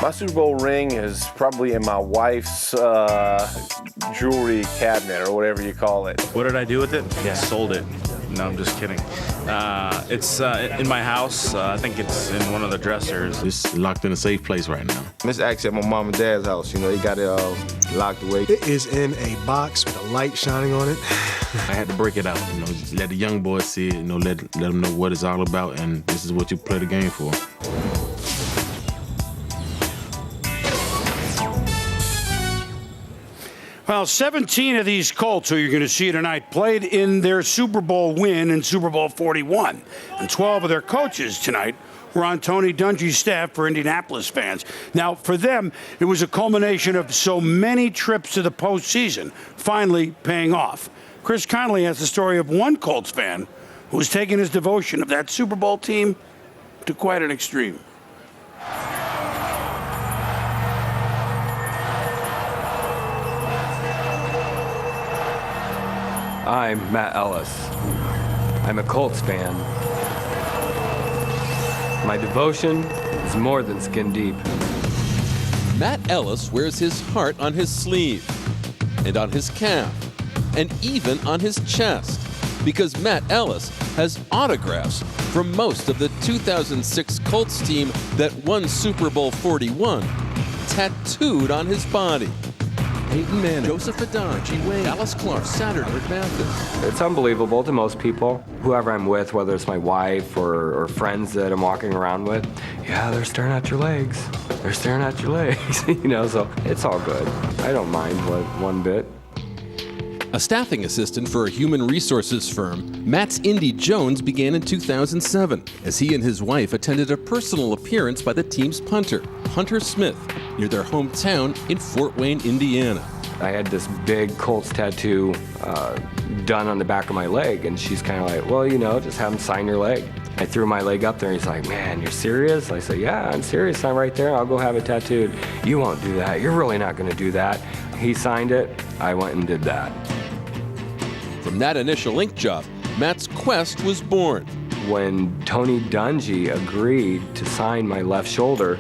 My Super Bowl ring is probably in my wife's jewelry cabinet, or whatever you call it. What did I do with it? Yeah, sold it. No, I'm just kidding. It's in my house. I think it's in one of the dressers. It's locked in a safe place right now. It's actually at my mom and dad's house. You know, they got it locked away. It is in a box with a light shining on it. I had to break it out, you know, let the young boys see it, you know, let them know what it's all about, and this is what you play the game for. Well, 17 of these Colts, who you're going to see tonight, played in their Super Bowl win in Super Bowl 41. And 12 of their coaches tonight were on Tony Dungy's staff for Indianapolis fans. Now, for them, it was a culmination of so many trips to the postseason, finally paying off. Chris Connolly has the story of one Colts fan who's taken his devotion of that Super Bowl team to quite an extreme. I'm Matt Ellis. I'm a Colts fan. My devotion is more than skin deep. Matt Ellis wears his heart on his sleeve, and on his calf, and even on his chest, because Matt Ellis has autographs from most of the 2006 Colts team that won Super Bowl 41 tattooed on his body. Peyton Manning, Joseph Adon, Wayne, Dallas Clark, Saturday, Rick Mathis. It's unbelievable to most people. Whoever I'm with, whether it's my wife or friends that I'm walking around with, yeah, they're staring at your legs. They're staring at your legs, you know, so it's all good. I don't mind one bit. A staffing assistant for a human resources firm, Matt's Indy Jones began in 2007 as he and his wife attended a personal appearance by the team's punter, Hunter Smith, near their hometown in Fort Wayne, Indiana. I had this big Colts tattoo done on the back of my leg, and she's kind of like, well, you know, just have him sign your leg. I threw my leg up there, and he's like, man, you're serious? I said, yeah, I'm serious. I'm right there. I'll go have it tattooed. You won't do that. You're really not going to do that. He signed it. I went and did that. From that initial ink job, Matt's quest was born. When Tony Dungy agreed to sign my left shoulder,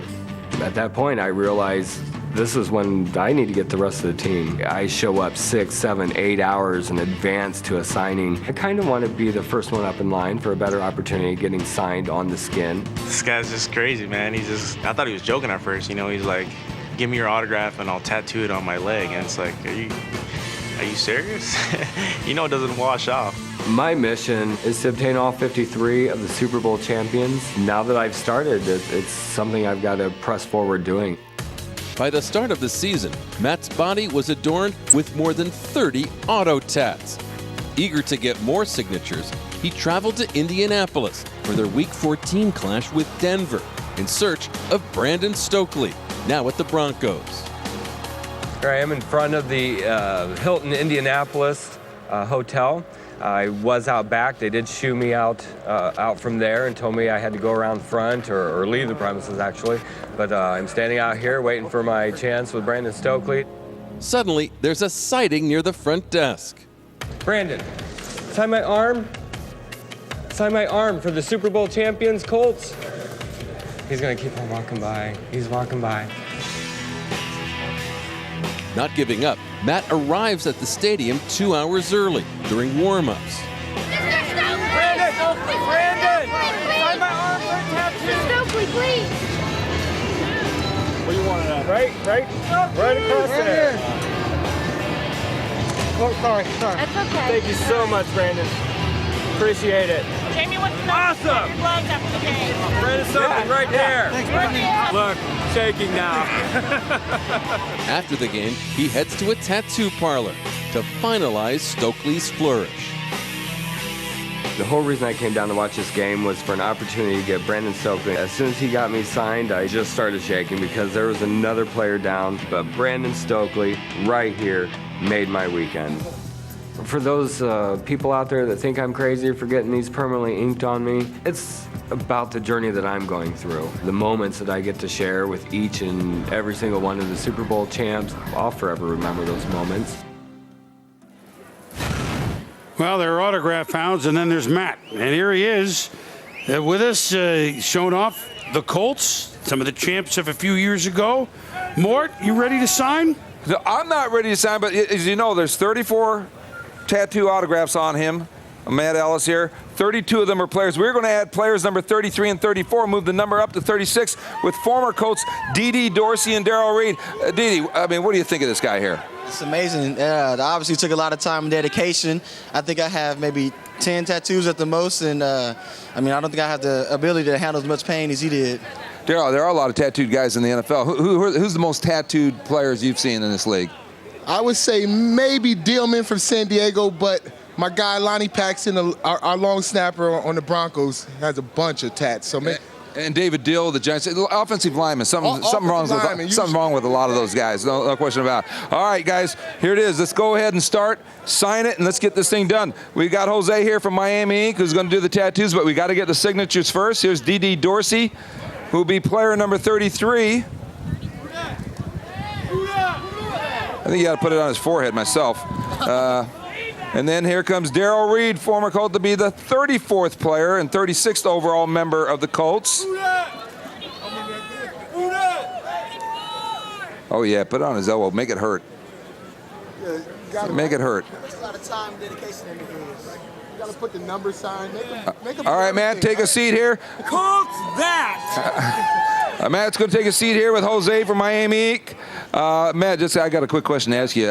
at that point I realized this is when I need to get the rest of the team. I show up 6, 7, 8 hours in advance to a signing. I kind of want to be the first one up in line for a better opportunity getting signed on the skin. This guy's just crazy, man. I thought he was joking at first, you know. He's like, give me your autograph and I'll tattoo it on my leg. And it's like, are you serious? You know it doesn't wash off. My mission is to obtain all 53 of the Super Bowl champions. Now that I've started, it's something I've got to press forward doing. By the start of the season, Matt's body was adorned with more than 30 auto tats. Eager to get more signatures, he traveled to Indianapolis for their Week 14 clash with Denver in search of Brandon Stokely, now at the Broncos. Here I am in front of the Hilton Indianapolis hotel. I was out back. They did shoo me out from there and told me I had to go around front or leave the premises, actually. But I'm standing out here waiting for my chance with Brandon Stokely. Suddenly, there's a sighting near the front desk. Brandon, sign my arm. Sign my arm for the Super Bowl champions, Colts. He's going to keep on walking by. He's walking by. Not giving up, Matt arrives at the stadium 2 hours early during warm-ups. Brandon! Brandon! Sign my arm for a tattoo! Stokely, please! What do you want it at? Right across there. Oh, sorry. That's okay. Thank you so much, Brandon. Appreciate it. Jamie wants to know Awesome! your gloves after the game. Brandon Stokely right there. Thanks, Brandon. Look, shaking now. After the game, he heads to a tattoo parlor to finalize Stokely's flourish. The whole reason I came down to watch this game was for an opportunity to get Brandon Stokely. As soon as he got me signed, I just started shaking because there was another player down, but Brandon Stokely right here made my weekend. For those people out there that think I'm crazy for getting these permanently inked on me, it's about the journey that I'm going through. The moments that I get to share with each and every single one of the Super Bowl champs, I'll forever remember those moments. Well, there are autograph hounds, and then there's Matt. And here he is With us, showing off the Colts, some of the champs of a few years ago. Mort, you ready to sign? No, I'm not ready to sign, but as you know, there's 34 tattoo autographs on him. Matt Ellis here. 32 of them are players. We're going to add players number 33 and 34, move the number up to 36 with former Colts D.D. Dorsey and Darrell Reed. D.D., I mean, what do you think of this guy here? It's amazing. It obviously took a lot of time and dedication. I think I have maybe 10 tattoos at the most, and I mean, I don't think I have the ability to handle as much pain as he did. Darrell, there are a lot of tattooed guys in the NFL. Who's the most tattooed players you've seen in this league? I would say maybe Dillman from San Diego, but my guy Lonnie Paxton, our long snapper on the Broncos, has a bunch of tats. So and David Dill, the Giants, offensive lineman. Something wrong with a lot of those guys. No question about it. All right, guys, here it is. Let's go ahead and start. Sign it, and let's get this thing done. We got Jose here from Miami Inc., who's going to do the tattoos, but we got to get the signatures first. Here's D.D. Dorsey, who will be player number 33. I think you got to put it on his forehead myself. And then here comes Darrell Reed, former Colt, to be the 34th player and 36th overall member of the Colts. Oh, yeah, put it on his elbow. Make it hurt. Make it hurt. There's a lot of time and dedication into this. You got to put the number sign. All right, Matt, take a seat here. Colts that! Matt's going to take a seat here with Jose from Miami Inc. Matt, I got a quick question to ask you.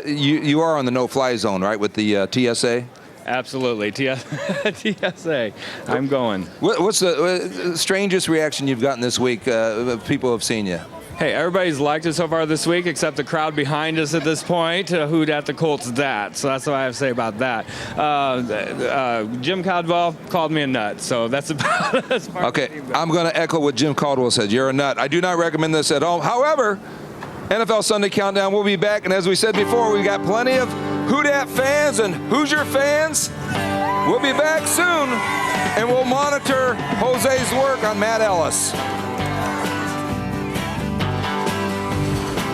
You are on the no-fly zone, right, with the TSA? Absolutely, TSA. I'm going. What's the strangest reaction you've gotten this week? People have seen you. Hey, everybody's liked it so far this week, except the crowd behind us at this point. Who'd at the Colts that? So that's what I have to say about that. Jim Caldwell called me a nut, so that's about as far. Okay, I'm going to echo what Jim Caldwell said. You're a nut. I do not recommend this at home. However, NFL Sunday Countdown will be back, and as we said before, we've got plenty of Who Dat fans and Hoosier fans. We'll be back soon, and we'll monitor Jose's work on Matt Ellis.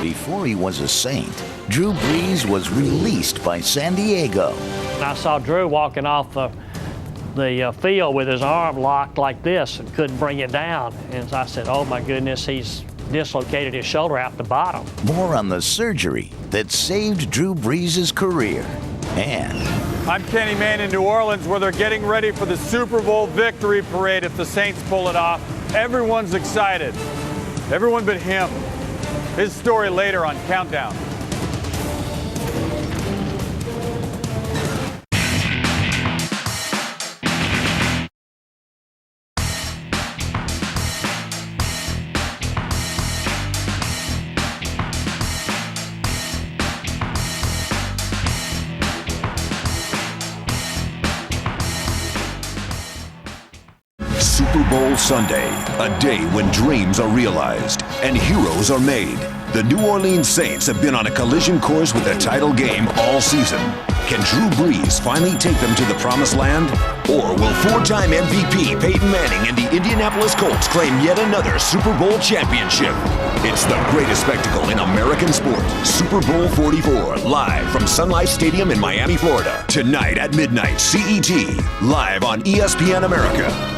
Before he was a Saint, Drew Brees was released by San Diego. I saw Drew walking off the field with his arm locked like this and couldn't bring it down. And I said, oh my goodness, he's dislocated his shoulder out the bottom. More on the surgery that saved Drew Brees' career. And I'm Kenny Mayne in New Orleans, where they're getting ready for the Super Bowl victory parade if the Saints pull it off. Everyone's excited. Everyone but him. His story later on Countdown. Super Bowl Sunday, a day when dreams are realized and heroes are made. The New Orleans Saints have been on a collision course with the title game all season. Can Drew Brees finally take them to the promised land? Or will four-time MVP Peyton Manning and the Indianapolis Colts claim yet another Super Bowl championship? It's the greatest spectacle in American sport. Super Bowl 44, live from Sun Life Stadium in Miami, Florida. Tonight at midnight, CET, live on ESPN America.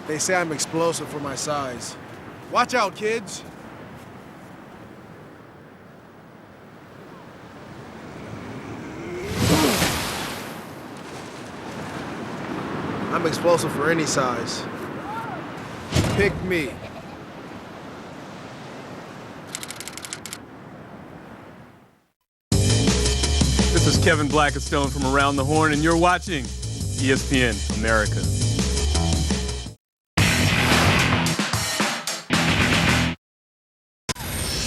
They say I'm explosive for my size. Watch out, kids. I'm explosive for any size. Pick me. This is Kevin Blackistone from Around the Horn, and you're watching ESPN America.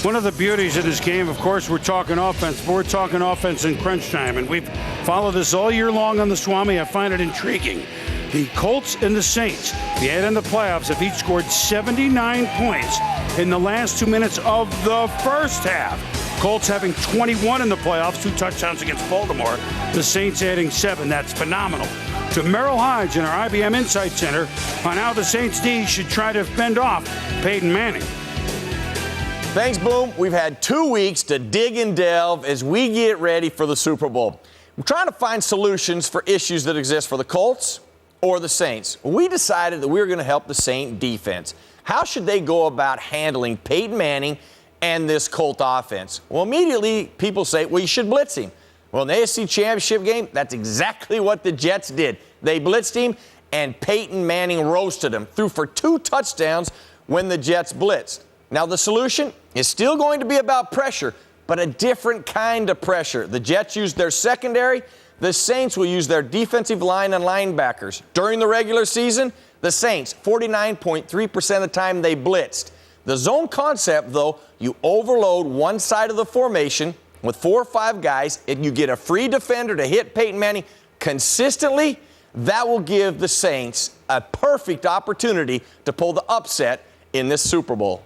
One of the beauties of this game, of course, we're talking offense, but we're talking offense in crunch time, and we've followed this all year long on the Swami. I find it intriguing. The Colts and the Saints, the add in the playoffs, have each scored 79 points in the last 2 minutes of the first half. Colts having 21 in the playoffs, 2 touchdowns against Baltimore. The Saints adding 7. That's phenomenal. To Merrill Hodge in our IBM Insight Center on how the Saints D should try to fend off Peyton Manning. Thanks, Boom. We've had 2 weeks to dig and delve as we get ready for the Super Bowl. We're trying to find solutions for issues that exist for the Colts or the Saints. We decided that we were going to help the Saint defense. How should they go about handling Peyton Manning and this Colt offense? Well, immediately people say, well, you should blitz him. Well, in the AFC Championship game, that's exactly what the Jets did. They blitzed him, and Peyton Manning roasted him, threw for 2 touchdowns when the Jets blitzed. Now, the solution is still going to be about pressure, but a different kind of pressure. The Jets used their secondary. The Saints will use their defensive line and linebackers. During the regular season, the Saints, 49.3% of the time they blitzed. The zone concept, though, you overload one side of the formation with 4 or 5 guys, and you get a free defender to hit Peyton Manning consistently. That will give the Saints a perfect opportunity to pull the upset in this Super Bowl.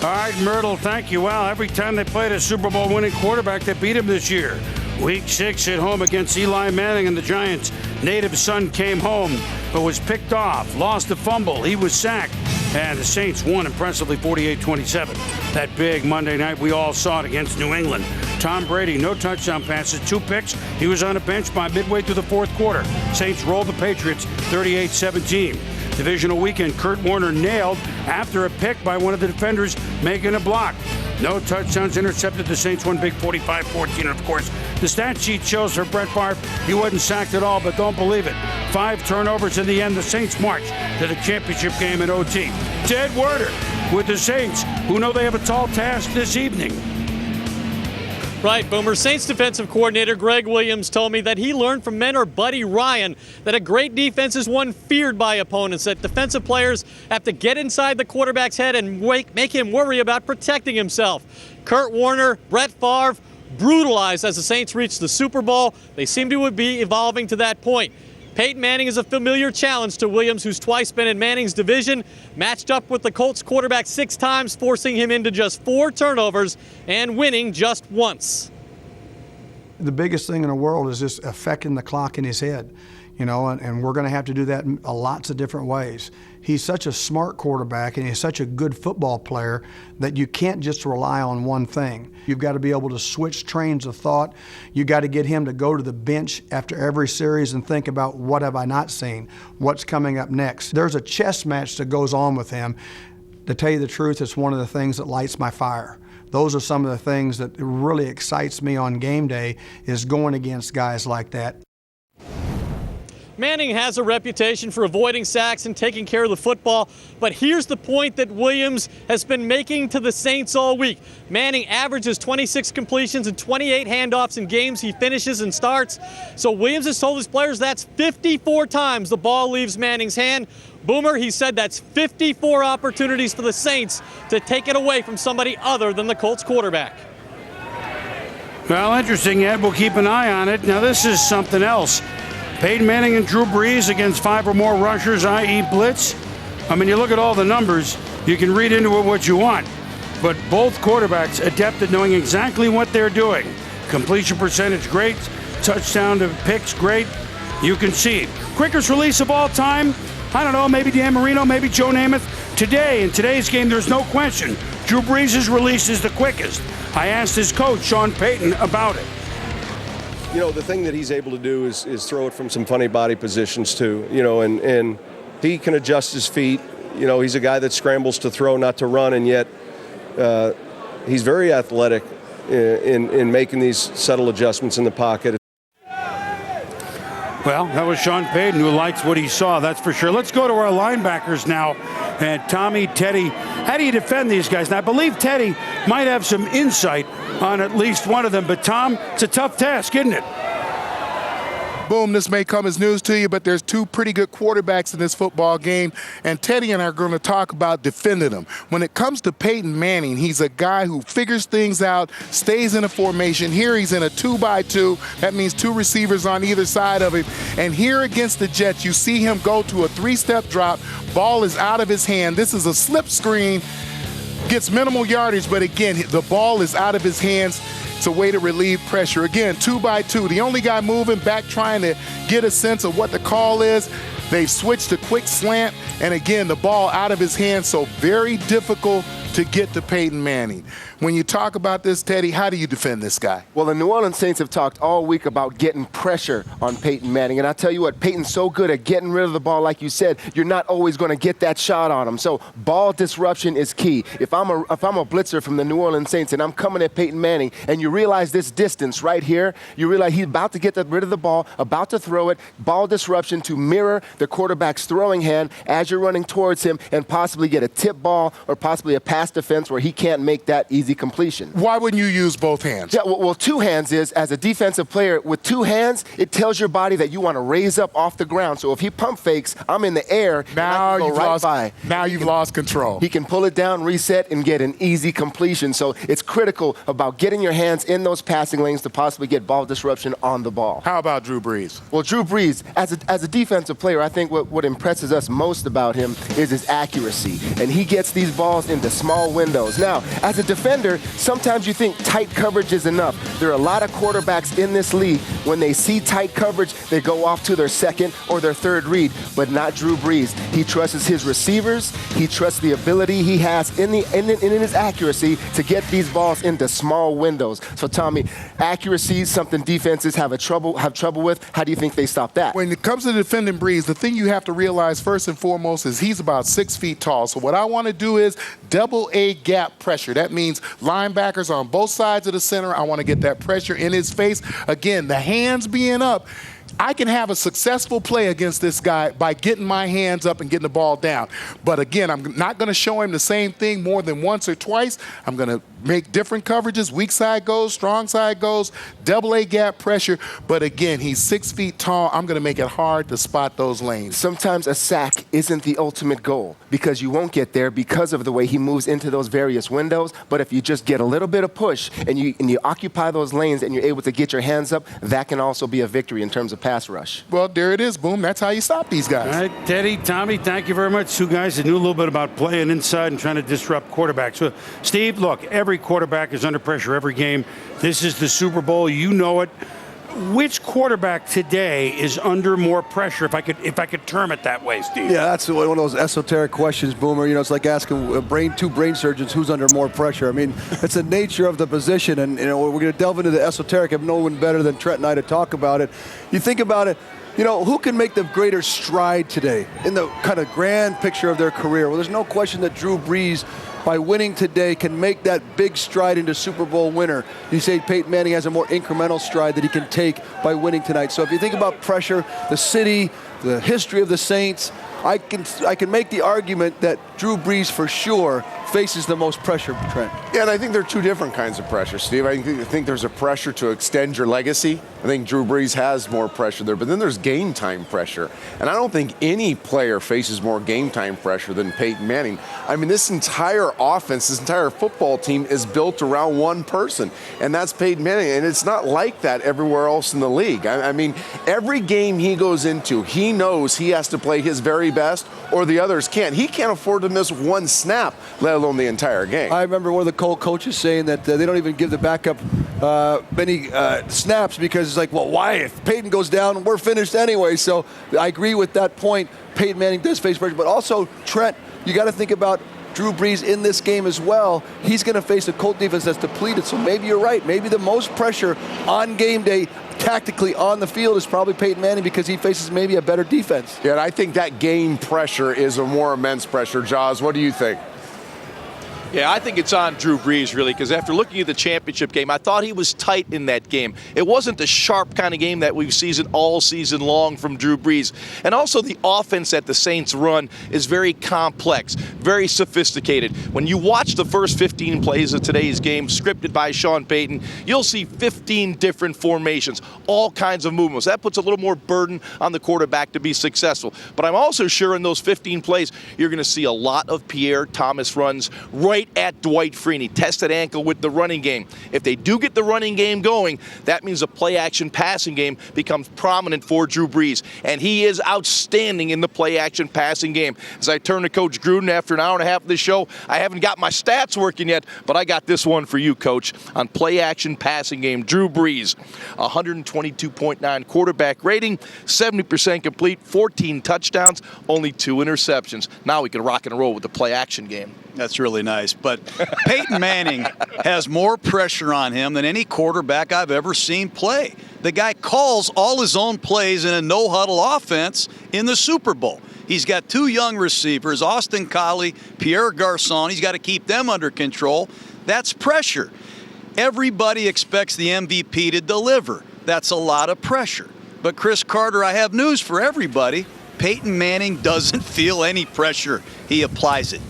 All right, Myrtle, thank you. Well, every time they played a Super Bowl winning quarterback, they beat him this year. Week 6 at home against Eli Manning and the Giants. Native son came home, but was picked off, lost a fumble. He was sacked, and the Saints won impressively 48-27. That big Monday night, we all saw it against New England. Tom Brady, no touchdown passes, 2 picks. He was on a bench by midway through the 4th quarter. Saints rolled the Patriots 38-17. Divisional weekend, Kurt Warner nailed after a pick by one of the defenders making a block. No touchdowns intercepted. The Saints won big 45-14. And of course, the stat sheet shows for Brett Favre he wasn't sacked at all, but don't believe it. 5 turnovers in the end. The Saints march to the championship game in OT. Ted Werder with the Saints, who know they have a tall task this evening. Right, Boomer. Saints defensive coordinator Greg Williams told me that he learned from mentor Buddy Ryan that a great defense is one feared by opponents, that defensive players have to get inside the quarterback's head and make him worry about protecting himself. Kurt Warner, Brett Favre, brutalized as the Saints reached the Super Bowl. They seem to be evolving to that point. Peyton Manning is a familiar challenge to Williams, who's twice been in Manning's division, matched up with the Colts quarterback 6 times, forcing him into just 4 turnovers and winning just once. The biggest thing in the world is just affecting the clock in his head, and we're going to have to do that in lots of different ways. He's such a smart quarterback and he's such a good football player that you can't just rely on one thing. You've got to be able to switch trains of thought. You've got to get him to go to the bench after every series and think about, what have I not seen? What's coming up next? There's a chess match that goes on with him. To tell you the truth, it's one of the things that lights my fire. Those are some of the things that really excites me on game day, is going against guys like that. Manning has a reputation for avoiding sacks and taking care of the football, but here's the point that Williams has been making to the Saints all week. Manning averages 26 completions and 28 handoffs in games he finishes and starts. So Williams has told his players that's 54 times the ball leaves Manning's hand. Boomer, he said that's 54 opportunities for the Saints to take it away from somebody other than the Colts quarterback. Well, interesting, Ed. We'll keep an eye on it. Now, this is something else. Peyton Manning and Drew Brees against 5 or more rushers, i.e. blitz. I mean, you look at all the numbers, you can read into it what you want. But both quarterbacks adept at knowing exactly what they're doing. Completion percentage, great. Touchdown to picks, great. You can see it. Quickest release of all time, I don't know, maybe Dan Marino, maybe Joe Namath. Today, in today's game, there's no question. Drew Brees' release is the quickest. I asked his coach, Sean Payton, about it. The thing that he's able to do is throw it from some funny body positions too, and he can adjust his feet. He's a guy that scrambles to throw, not to run, and yet he's very athletic in making these subtle adjustments in the pocket. Well, that was Sean Payton, who likes what he saw, that's for sure. Let's go to our linebackers now. And Tommy, Teddy, how do you defend these guys? Now, I believe Teddy might have some insight on at least one of them, but Tom, it's a tough task, isn't it? Boom, this may come as news to you, but there's 2 pretty good quarterbacks in this football game, and Teddy and I are going to talk about defending them. When it comes to Peyton Manning, he's a guy who figures things out, stays in a formation. Here he's in a 2-by-2. That means 2 receivers on either side of him. And here against the Jets, you see him go to a 3-step drop. Ball is out of his hand. This is a slip screen. Gets minimal yardage, but again, the ball is out of his hands. It's a way to relieve pressure. Again, 2-by-2. The only guy moving back trying to get a sense of what the call is. They've switched to quick slant, and again, the ball out of his hands, so very difficult to get to Peyton Manning. When you talk about this, Teddy, how do you defend this guy? Well, the New Orleans Saints have talked all week about getting pressure on Peyton Manning. And I tell you what, Peyton's so good at getting rid of the ball, like you said, you're not always going to get that shot on him. So ball disruption is key. If I'm a blitzer from the New Orleans Saints and I'm coming at Peyton Manning and you realize this distance right here, you realize he's about to get rid of the ball, about to throw it, ball disruption to mirror the quarterback's throwing hand as you're running towards him and possibly get a tip ball or possibly a pass defense where he can't make that easy completion. Why wouldn't you use both hands? Yeah, well, two hands is, as a defensive player, with two hands, it tells your body that you want to raise up off the ground. So if he pump fakes, I'm in the air, now you've lost control. He can pull it down, reset, and get an easy completion. So it's critical about getting your hands in those passing lanes to possibly get ball disruption on the ball. How about Drew Brees? Well, Drew Brees, as a defensive player, I think what impresses us most about him is his accuracy. And he gets these balls into small windows. Now, as a defender, sometimes you think tight coverage is enough. There are a lot of quarterbacks in this league, when they see tight coverage, they go off to their second or their third read, but not Drew Brees. He trusts his receivers. He trusts the ability he has in his accuracy to get these balls into small windows. So, Tommy, accuracy is something defenses have trouble with. How do you think they stop that? When it comes to defending Brees, the thing you have to realize first and foremost is he's about 6 feet tall. So what I want to do is double A gap pressure. That means linebackers on both sides of the center. I want to get that pressure in his face. Again, the hands being up, I can have a successful play against this guy by getting my hands up and getting the ball down. But again, I'm not going to show him the same thing more than once or twice. I'm going to make different coverages, weak side goes, strong side goes, double A gap pressure. But again, he's 6 feet tall. I'm going to make it hard to spot those lanes. Sometimes a sack isn't the ultimate goal because you won't get there because of the way he moves into those various windows. But if you just get a little bit of push and you occupy those lanes and you're able to get your hands up, that can also be a victory in terms of pass rush. Well, there it is, boom. That's how you stop these guys. All right, Teddy, Tommy, thank you very much. Two guys that knew a little bit about playing inside and trying to disrupt quarterbacks. So, Steve, look, every quarterback is under pressure every game. This is the Super Bowl. You know it. Which quarterback today is under more pressure, if I could term it that way, Steve? Yeah, that's one of those esoteric questions, Boomer. You know, it's like asking two brain surgeons who's under more pressure. I mean, it's the nature of the position, and you know, we're going to delve into the esoteric. I have no one better than Trent and I to talk about it. You think about it, you know, who can make the greater stride today in the kind of grand picture of their career? Well, there's no question that Drew Brees, by winning today, can make that big stride into Super Bowl winner. You say Peyton Manning has a more incremental stride that he can take by winning tonight. So if you think about pressure, the city, the history of the Saints, I can make the argument that Drew Brees for sure faces the most pressure, Trent. Yeah, and I think there are two different kinds of pressure, Steve. I think there's a pressure to extend your legacy. I think Drew Brees has more pressure there, but then there's game time pressure. And I don't think any player faces more game time pressure than Peyton Manning. I mean, this entire offense, this entire football team is built around one person, and that's Peyton Manning. And it's not like that everywhere else in the league. I mean, every game he goes into, he knows he has to play his very best or the others can't. He can't afford to miss one snap, let alone the entire game. I remember one of the Colt coaches saying that they don't even give the backup many snaps because it's like, well, why? If Peyton goes down, we're finished anyway. So I agree with that point. Peyton Manning does face pressure, but also, Trent, you got to think about Drew Brees in this game as well. He's going to face a Colt defense that's depleted, so maybe you're right. Maybe the most pressure on game day tactically on the field is probably Peyton Manning because he faces maybe a better defense. Yeah, and I think that game pressure is a more immense pressure. Jaws, what do you think? Yeah, I think it's on Drew Brees, really, because after looking at the championship game, I thought he was tight in that game. It wasn't the sharp kind of game that we've seen all season long from Drew Brees. And also the offense that the Saints run is very complex, very sophisticated. When you watch the first 15 plays of today's game, scripted by Sean Payton, you'll see 15 different formations, all kinds of movements. That puts a little more burden on the quarterback to be successful. But I'm also sure in those 15 plays, you're going to see a lot of Pierre Thomas runs right at Dwight Freeney. Tested ankle with the running game. If they do get the running game going, that means a play-action passing game becomes prominent for Drew Brees. And he is outstanding in the play-action passing game. As I turn to Coach Gruden after an hour and a half of this show, I haven't got my stats working yet, but I got this one for you, Coach. On play-action passing game, Drew Brees, 122.9 quarterback rating, 70% complete, 14 touchdowns, only 2 interceptions. Now we can rock and roll with the play-action game. That's really nice. guys, but Peyton Manning has more pressure on him than any quarterback I've ever seen play. The guy calls all his own plays in a no-huddle offense in the Super Bowl. He's got 2 young receivers, Austin Collie, Pierre Garçon. He's got to keep them under control. That's pressure. Everybody expects the MVP to deliver. That's a lot of pressure. But Chris Carter, I have news for everybody. Peyton Manning doesn't feel any pressure. He applies it.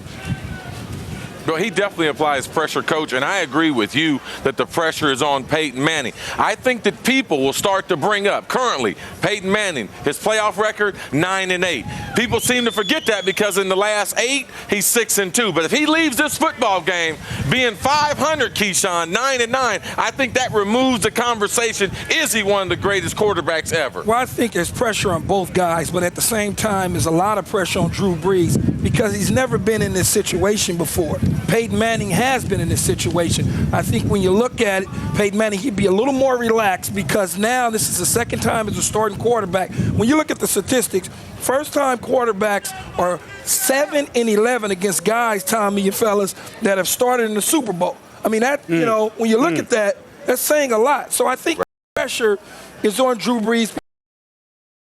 But he definitely applies pressure, Coach, and I agree with you that the pressure is on Peyton Manning. I think that people will start to bring up, currently, Peyton Manning, his playoff record, 9-8. People seem to forget that because in the last 8, he's 6-2. But if he leaves this football game being 500, Keyshawn, 9-9, I think that removes the conversation, is he one of the greatest quarterbacks ever? Well, I think there's pressure on both guys, but at the same time, there's a lot of pressure on Drew Brees because he's never been in this situation before. Peyton Manning has been in this situation. I think when you look at it, Peyton Manning, he'd be a little more relaxed because now this is the second time as a starting quarterback. When you look at the statistics, first-time quarterbacks are 7-11 against guys, Tommy and fellas, that have started in the Super Bowl. I mean, that, you know, when you look at that, that's saying a lot. So I think pressure is on Drew Brees.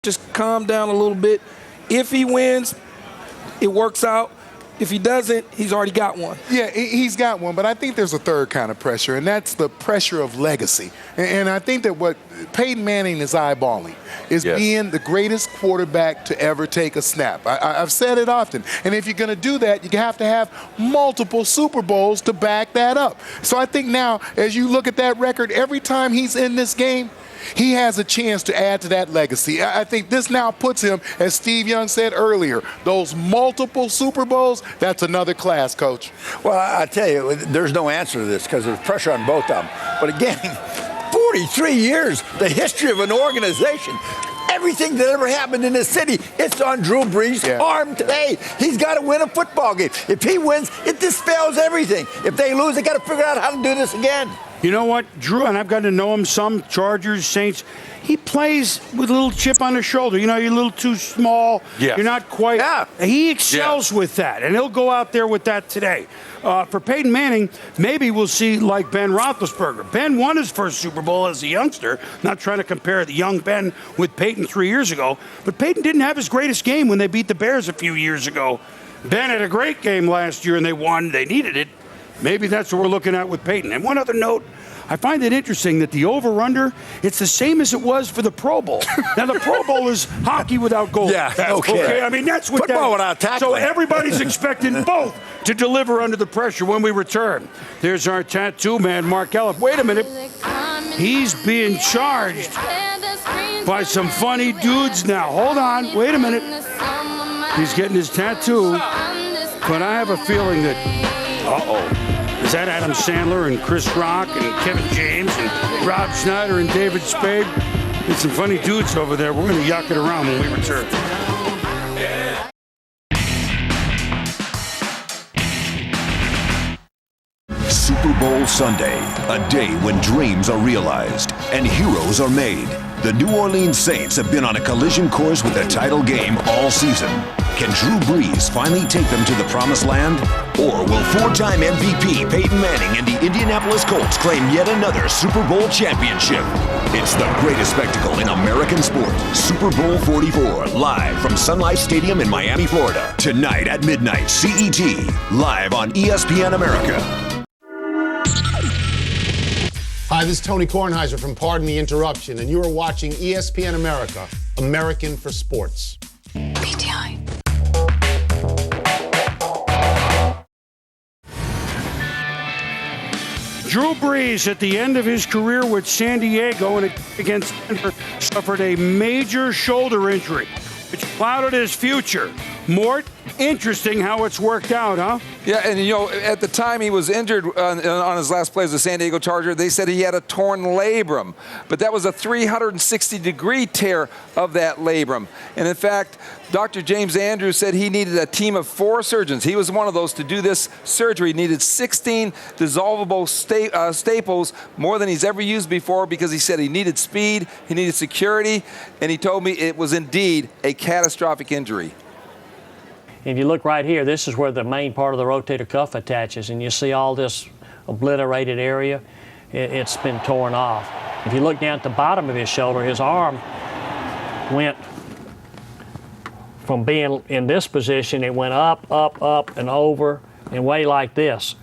Just calm down a little bit. If he wins, it works out. If he doesn't, he's already got one. Yeah, he's got one, but I think there's a third kind of pressure, and that's the pressure of legacy. And I think that what Peyton Manning is eyeballing is being the greatest quarterback to ever take a snap. I've said it often. And if you're going to do that, you have to have multiple Super Bowls to back that up. So I think now, as you look at that record, every time he's in this game, he has a chance to add to that legacy. I think this now puts him, as Steve Young said earlier, those multiple Super Bowls, that's another class, Coach. Well, I tell you, there's no answer to this because there's pressure on both of them. But again, 43 years, the history of an organization, everything that ever happened in this city, it's on Drew Brees' arm today. He's got to win a football game. If he wins, it dispels everything. If they lose, they got to figure out how to do this again. You know what, Drew, and I've got to know him some, Chargers, Saints, he plays with a little chip on his shoulder. You know, you're a little too small. Yeah. You're not quite. Yeah. He excels with that, and he'll go out there with that today. For Peyton Manning, maybe we'll see like Ben Roethlisberger. Ben won his first Super Bowl as a youngster. Not trying to compare the young Ben with Peyton 3 years ago, but Peyton didn't have his greatest game when they beat the Bears a few years ago. Ben had a great game last year, and they won. They needed it. Maybe that's what we're looking at with Peyton. And one other note, I find it interesting that the over-under, it's the same as it was for the Pro Bowl. Now, the Pro Bowl is hockey without goals. Yeah, okay. I mean, that's what football without tackling. So everybody's expecting both to deliver under the pressure when we return. There's our tattoo man, Mark Elliff. Wait a minute. He's being charged by some funny dudes now. Hold on. Wait a minute. He's getting his tattoo. But I have a feeling that, is that Adam Sandler and Chris Rock and Kevin James and Rob Schneider and David Spade? There's some funny dudes over there. We're going to yuck it around when we return. Super Bowl Sunday, a day when dreams are realized and heroes are made. The New Orleans Saints have been on a collision course with the title game all season. Can Drew Brees finally take them to the promised land? Or will four-time MVP Peyton Manning and the Indianapolis Colts claim yet another Super Bowl championship? It's the greatest spectacle in American sport. Super Bowl 44, live from Sun Life Stadium in Miami, Florida. Tonight at midnight, CET, live on ESPN America. Hi, this is Tony Kornheiser from Pardon the Interruption, and you are watching ESPN America, American for Sports. PTI. Drew Brees, at the end of his career with San Diego and against Denver, suffered a major shoulder injury, which clouded his future. Mort, interesting how it's worked out, huh? Yeah, and you know, at the time he was injured on his last play as a San Diego Charger, they said he had a torn labrum, but that was a 360-degree tear of that labrum. And in fact, Dr. James Andrews said he needed a team of 4 surgeons. He was one of those to do this surgery. He needed 16 dissolvable staples, more than he's ever used before, because he said he needed speed, he needed security, and he told me it was indeed a catastrophic injury. If you look right here, this is where the main part of the rotator cuff attaches, and you see all this obliterated area. It's been torn off. If you look down at the bottom of his shoulder, his arm went from being in this position, it went up, up, up, and over, and way like this,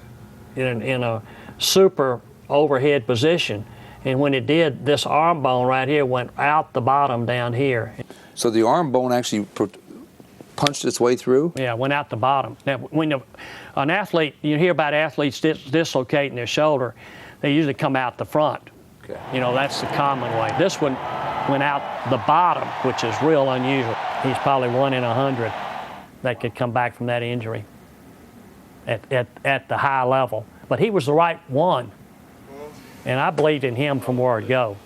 in a super overhead position. And when it did, this arm bone right here went out the bottom down here. So the arm bone actually punched its way through? Yeah, went out the bottom. Now, when an athlete, you hear about athletes dislocating their shoulder, they usually come out the front. Okay. You know, that's the common way. This one went out the bottom, which is real unusual. He's probably 1 in 100 that could come back from that injury at the high level. But he was the right one, and I believed in him from word go.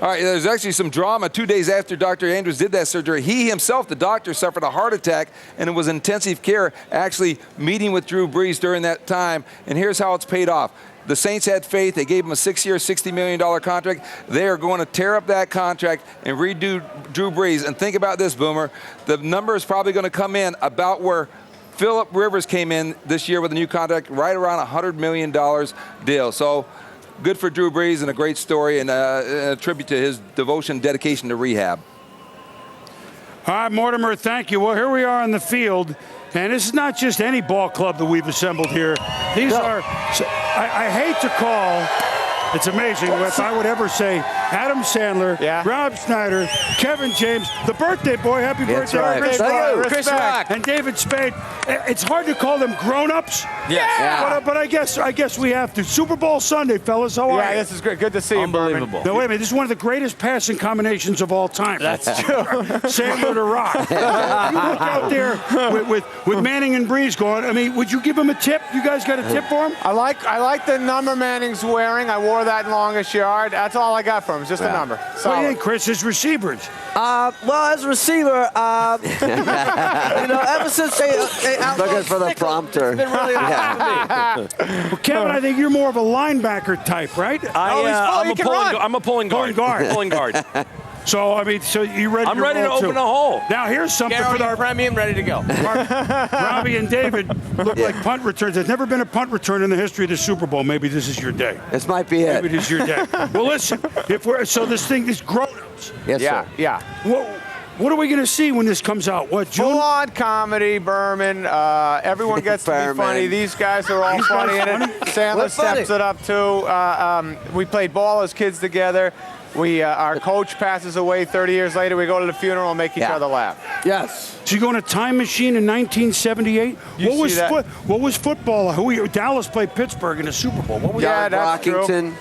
All right, there's actually some drama 2 days after Dr. Andrews did that surgery. He himself, the doctor, suffered a heart attack, and it was intensive care, actually meeting with Drew Brees during that time. And here's how it's paid off. The Saints had faith. They gave him a 6-year, $60 million contract. They are going to tear up that contract and redo Drew Brees. And think about this, Boomer. The number is probably going to come in about where Phillip Rivers came in this year with a new contract, right around $100 million deal. So good for Drew Brees and a great story and a tribute to his devotion and dedication to rehab. All right, Mortimer, thank you. Well, here we are on the field, and this is not just any ball club that we've assembled here. These are, I hate to call, it's amazing if I would ever say Adam Sandler, Rob Schneider, Kevin James, the birthday boy, happy birthday, Right. Chris Rock, and David Spade. It's hard to call them grown-ups. But I guess we have to. Super Bowl Sunday, fellas. How are you? Yeah, this is great. Good to see you, Unbelievable. No, wait a minute. This is one of the greatest passing combinations of all time. That's true. Sandler to Rock. You look out there with Manning and Breeze going. I mean, would you give him a tip? You guys got a tip for him? I like the number Manning's wearing. I wore that in longest yard. That's all I got from him. Just a number. What do you think, Chris? His receivers. Well, as a receiver, ever since they looking for the prompter. Well, Kevin, I think you're more of a linebacker type, right? I'm a pulling guard. Pulling guard. So, I mean, you ready I'm ready to open a hole. Now, here's something for our premium ready to go. Robbie and David look like punt returns. There's never been a punt return in the history of the Super Bowl. Maybe this is your day. This might be it. Maybe this is your day. Well, listen, this grown-ups. Yes, sir. Yeah. What are we going to see when this comes out? What, June? Full-on comedy, Berman. Everyone gets to be funny. These guys are all funny in it. Sandler steps it up, too. We played ball as kids together. Our coach passes away 30 years later. We go to the funeral and make each other laugh. Yes. So you go in a time machine in 1978? What was football? Dallas played Pittsburgh in the Super Bowl. What was John Brockington.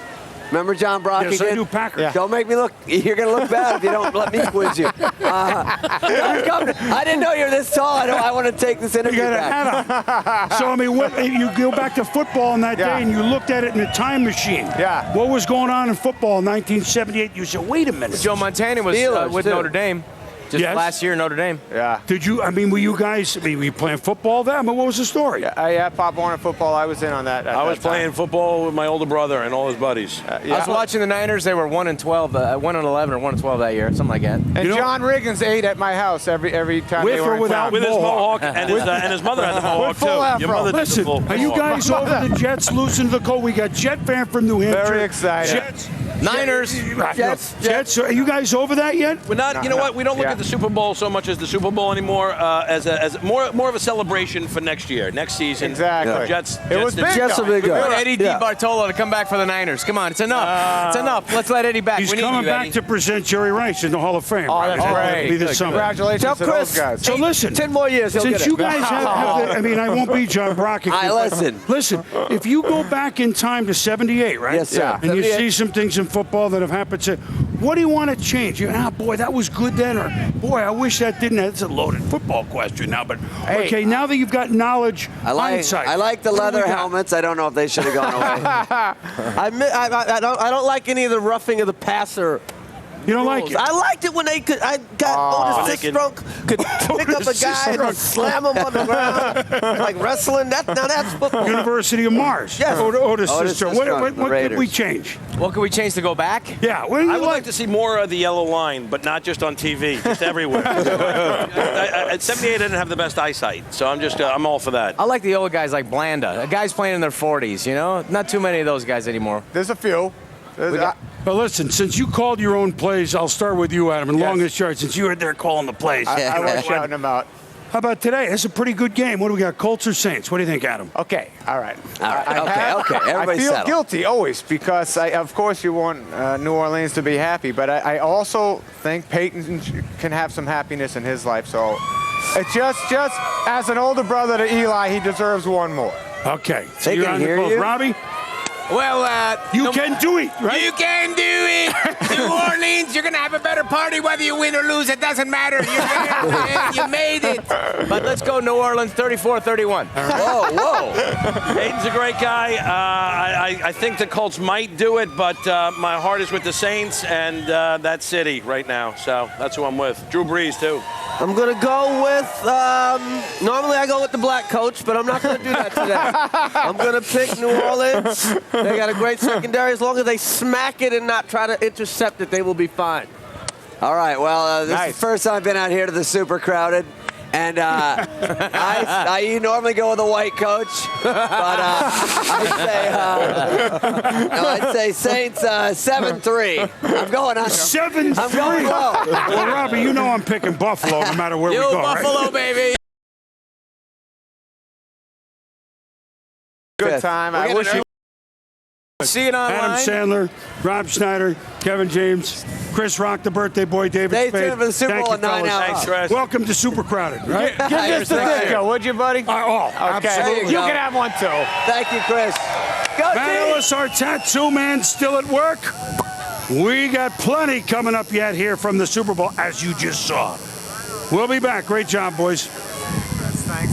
Remember John Brockington? Yes, I do, Packers. Yeah. Don't make me look. You're going to look bad if you don't let me quiz you. I didn't know you were this tall. I want to take this interview back. So, I mean, you go back to football in that day and you looked at it in a time machine. Yeah. What was going on in football in 1978? You said, wait a minute. Joe Montana was with Notre Dame. Just last year, Notre Dame. Yeah. Were you guys, were you playing football then? But what was the story? Yeah, Pop Warner football. I was in on that. I was playing football with my older brother and all his buddies. I was watching the Niners. They were 1-12, 1-11 or 1-12 that year, something like that. And John Riggins ate at my house every time with they were or without with his mohawk and his mother had the mohawk too. Your mother Listen, are you guys over the Jets losing to the Colts? We got Jet fan from New Hampshire. Very excited. Jets. Niners. Jets. Are you guys over that yet? We're not. You know what? We don't look at the Super Bowl so much as the Super Bowl anymore. As more of a celebration for next year, next season. Exactly. Jets. It was big. Jets will be good. We want Eddie DiBartolo to come back for the Niners. Come on, it's enough. It's enough. Let's let Eddie back. He's We need coming you, back Eddie. to present Jerry Rice in the Hall of Fame. Oh, that's Be this summer. Congratulations to those guys. So listen, 10 more years. Since you guys have the, I mean, I won't be John Brockington. Listen. If you go back in time to 78, right? Yes, sir. And you 78. see some things in football that have happened. What do you want to change? Boy, that was good then, or boy, I wish that didn't. That's a loaded football question now, but okay, now that you've got knowledge, hindsight. I like the leather helmets. I don't know if they should have gone away. I don't like any of the roughing of the passer You don't like it? I liked it when they could. I got Otis Sistrunk could pick up a guy and slam him on the ground like wrestling. Now that's football. University of Mars. Yes. Otis Sistrunk, Sistrunk. the What Raiders. could we change? What can we change to go back? Yeah. What do you I would like to see more of the yellow line, but not just on TV, just everywhere. At 78, I didn't have the best eyesight, so I'm all for that. I like the old guys like Blanda. Guys playing in their 40s, you know? Not too many of those guys anymore. There's a few. But listen, since you called your own plays, I'll start with you, Adam, and longest yard, since you were there calling the plays. I like shouting them out. How about today? It's a pretty good game. What do we got, Colts or Saints? What do you think, Adam? Okay, all right. Okay. I feel settled. guilty always because, of course, you want New Orleans to be happy, but I also think Peyton can have some happiness in his life. So it's just as an older brother to Eli, he deserves one more. Okay. So They you're can on the hear Colts. you. Robbie? Well, You can do it, right? You can do it. New Orleans, you're going to have a better party whether you win or lose. It doesn't matter. You're there, man. You made it. but let's go New Orleans 34-31. Whoa. Hayden's a great guy. I think the Colts might do it, but my heart is with the Saints and that city right now. So that's who I'm with. Drew Brees, too. I'm going to go with, normally I go with the black coach, but I'm not going to do that today. I'm going to pick New Orleans. They got a great secondary. As long as they smack it and not try to intercept it, they will be fine. All right, well, this is the first time I've been out here to the super crowded. And I normally go with a white coach, but I'd say Saints 7-3. I'm going on 7-3. I'm going low. Well, Robbie, you know I'm picking Buffalo no matter where we go, Buffalo, right? baby. Good time. I wish you. See it online. Adam Sandler, Rob Schneider, Kevin James, Chris Rock, the birthday boy, David Stay Spade. tuned for the Super Thank Bowl you, at 9 fellas. hours. Thanks, Chris. Welcome to Super Crowded, right? Give this to Disco, would you, buddy? Absolutely. You can have one, too. Thank you, Chris. Go, Matt team. Ellis, our tattoo man, still at work. We got plenty coming up yet here from the Super Bowl, as you just saw. We'll be back. Great job, boys. Thanks, buddy.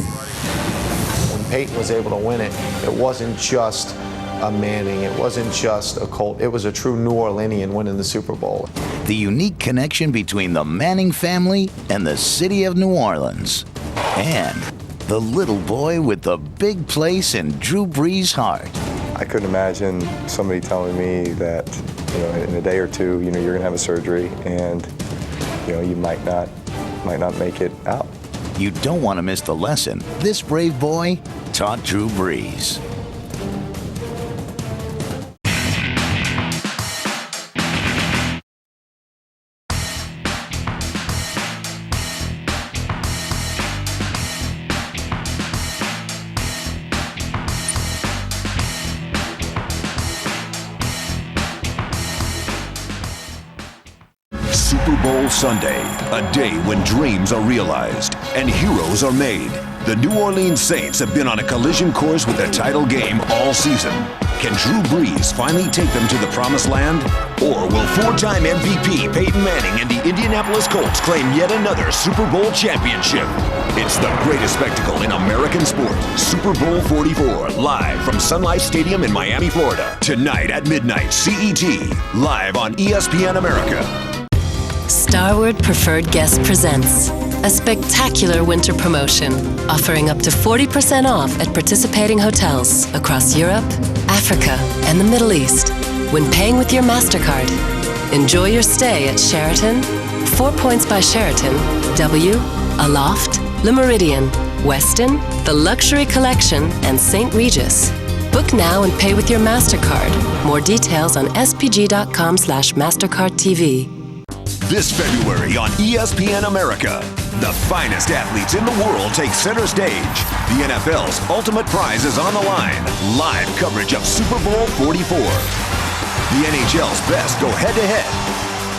When Peyton was able to win it, it wasn't just a Manning, it wasn't just a Colt, it was a true New Orleanian winning the Super Bowl. The unique connection between the Manning family and the city of New Orleans. And the little boy with the big place in Drew Brees' heart. I couldn't imagine somebody telling me that, in a day or two, you're gonna have a surgery and, you might not make it out. You don't want to miss the lesson this brave boy taught Drew Brees. Super Bowl Sunday, a day when dreams are realized and heroes are made. The New Orleans Saints have been on a collision course with the title game all season. Can Drew Brees finally take them to the promised land? Or will four-time MVP Peyton Manning and the Indianapolis Colts claim yet another Super Bowl championship? It's the greatest spectacle in American sport. Super Bowl 44, live from Sun Life Stadium in Miami, Florida. Tonight at midnight, CET, live on ESPN America. Starward Preferred Guest presents a spectacular winter promotion offering up to 40% off at participating hotels across Europe, Africa, and the Middle East when paying with your MasterCard. Enjoy your stay at Sheraton, 4 Points by Sheraton, W, Aloft, Le Méridien, Westin, the Luxury Collection, and St. Regis. Book now and pay with your MasterCard. More details on spg.com/MasterCardTV. This February on ESPN America, the finest athletes in the world take center stage. The NFL's ultimate prize is on the line. Live coverage of Super Bowl 44. The NHL's best go head-to-head.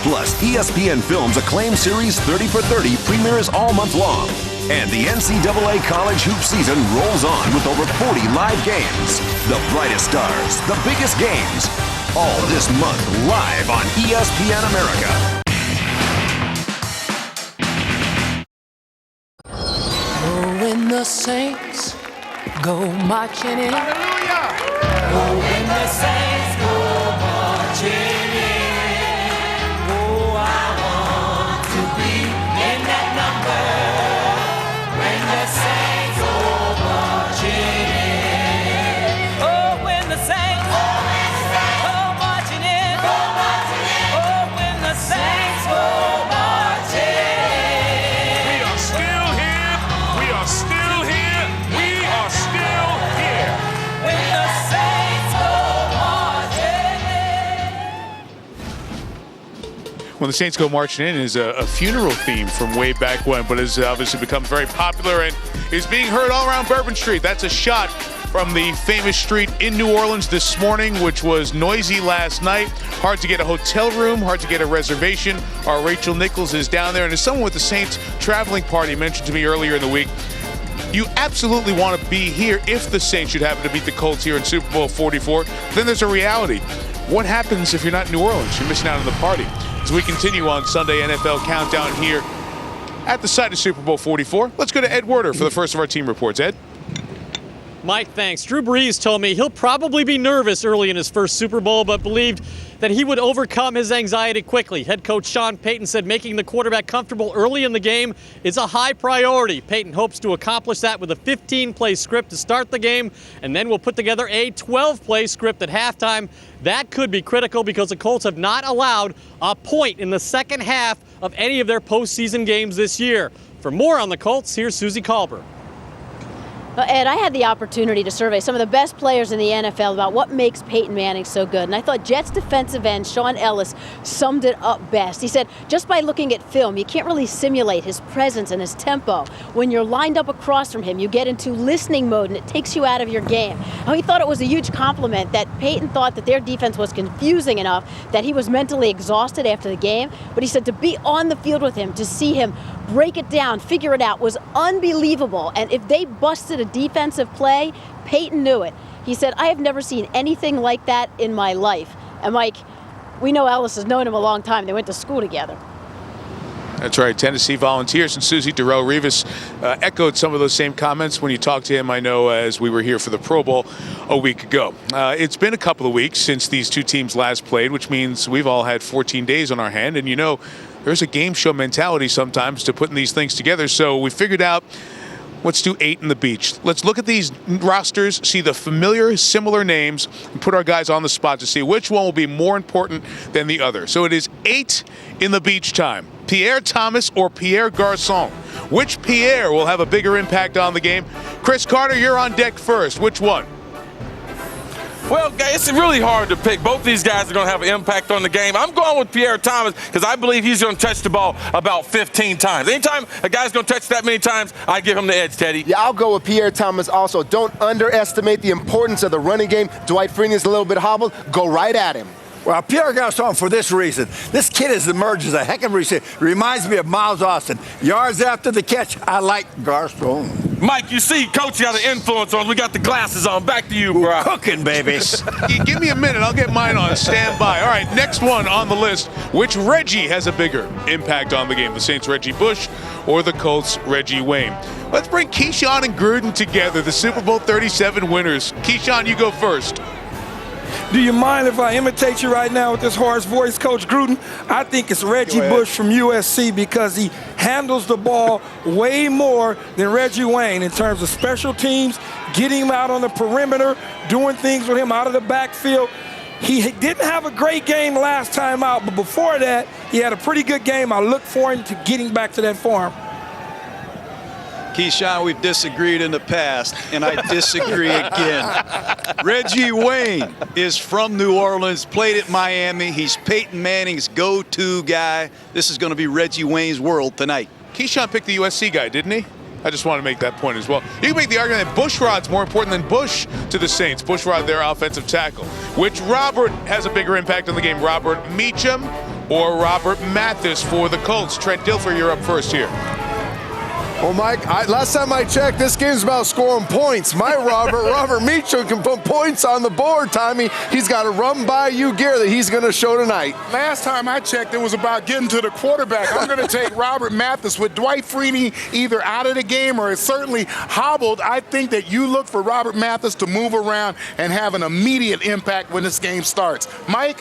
Plus, ESPN Films' acclaimed series 30 for 30 premieres all month long. And the NCAA college hoop season rolls on with over 40 live games. The brightest stars, the biggest games. All this month live on ESPN America. When the saints go marching in. Hallelujah! Oh, when the saints go marching in. Oh, I when the Saints go marching in is a funeral theme from way back when, but has obviously become very popular and is being heard all around Bourbon Street. That's a shot from the famous street in New Orleans this morning, which was noisy last night. Hard to get a hotel room, hard to get a reservation. Our Rachel Nichols is down there, and as someone with the Saints traveling party mentioned to me earlier in the week, you absolutely want to be here if the Saints should happen to beat the Colts here in Super Bowl 44. Then there's a reality. What happens if you're not in New Orleans? You're missing out on the party. As we continue on Sunday NFL Countdown here at the site of Super Bowl 44, let's go to Ed Werder for the first of our team reports. Ed? Mike, thanks. Drew Brees told me he'll probably be nervous early in his first Super Bowl, but believed that he would overcome his anxiety quickly. Head coach Sean Payton said making the quarterback comfortable early in the game is a high priority. Payton hopes to accomplish that with a 15-play script to start the game, and then we'll put together a 12-play script at halftime. That could be critical because the Colts have not allowed a point in the second half of any of their postseason games this year. For more on the Colts, here's Susie Colbert. Ed, I had the opportunity to survey some of the best players in the NFL about what makes Peyton Manning so good. And I thought Jets defensive end Sean Ellis summed it up best. He said, just by looking at film, you can't really simulate his presence and his tempo. When you're lined up across from him, you get into listening mode and it takes you out of your game. Now, he thought it was a huge compliment that Peyton thought that their defense was confusing enough that he was mentally exhausted after the game. But he said to be on the field with him, to see him break it down, figure it out, was unbelievable. And if they busted a defensive play, Peyton knew it. He said, I have never seen anything like that in my life. And Mike, we know Ellis has known him a long time. They went to school together. That's right. Tennessee Volunteers and Susie Darrell Rivas echoed some of those same comments when you talked to him, I know, as we were here for the Pro Bowl a week ago. It's been a couple of weeks since these two teams last played, which means we've all had 14 days on our hand. And, you know, there's a game show mentality sometimes to putting these things together. So we figured out, let's do 8 in the beach. Let's look at these rosters, see the familiar, similar names, and put our guys on the spot to see which one will be more important than the other. So it is 8 in the beach time. Pierre Thomas or Pierre Garçon? Which Pierre will have a bigger impact on the game? Chris Carter, you're on deck first. Which one? Well, it's really hard to pick. Both these guys are going to have an impact on the game. I'm going with Pierre Thomas because I believe he's going to touch the ball about 15 times. Anytime a guy's going to touch that many times, I give him the edge, Teddy. Yeah, I'll go with Pierre Thomas also. Don't underestimate the importance of the running game. Dwight Freeney's a little bit hobbled. Go right at him. Well, Pierre Garçon for this reason. This kid has emerged as a heck of a receiver. Reminds me of Miles Austin. Yards after the catch, I like Garçon. Mike, you see, Coach got an influence on. We got the glasses on. Back to you, bro. Cooking, baby. Give me a minute. I'll get mine on. Stand by. All right, next one on the list. Which Reggie has a bigger impact on the game? The Saints' Reggie Bush or the Colts' Reggie Wayne? Let's bring Keyshawn and Gruden together, the Super Bowl 37 winners. Keyshawn, you go first. Do you mind if I imitate you right now with this hoarse voice, Coach Gruden? I think it's Reggie Bush from USC because he handles the ball way more than Reggie Wayne in terms of special teams, getting him out on the perimeter, doing things with him out of the backfield. He didn't have a great game last time out, but before that, he had a pretty good game. I look for him to getting back to that form. Keyshawn, we've disagreed in the past, and I disagree again. Reggie Wayne is from New Orleans, played at Miami. He's Peyton Manning's go-to guy. This is going to be Reggie Wayne's world tonight. Keyshawn picked the USC guy, didn't he? I just want to make that point as well. You can make the argument that Bushrod's more important than Bush to the Saints. Bushrod, their offensive tackle. Which Robert has a bigger impact on the game? Robert Meacham or Robert Mathis for the Colts? Trent Dilfer, you're up first here. Well, Mike, last time I checked, this game's about scoring points. My Robert Meacham can put points on the board, Tommy. He's got a run by you gear that he's going to show tonight. Last time I checked, it was about getting to the quarterback. I'm going to take Robert Mathis. With Dwight Freeney either out of the game or certainly hobbled, I think that you look for Robert Mathis to move around and have an immediate impact when this game starts. Mike?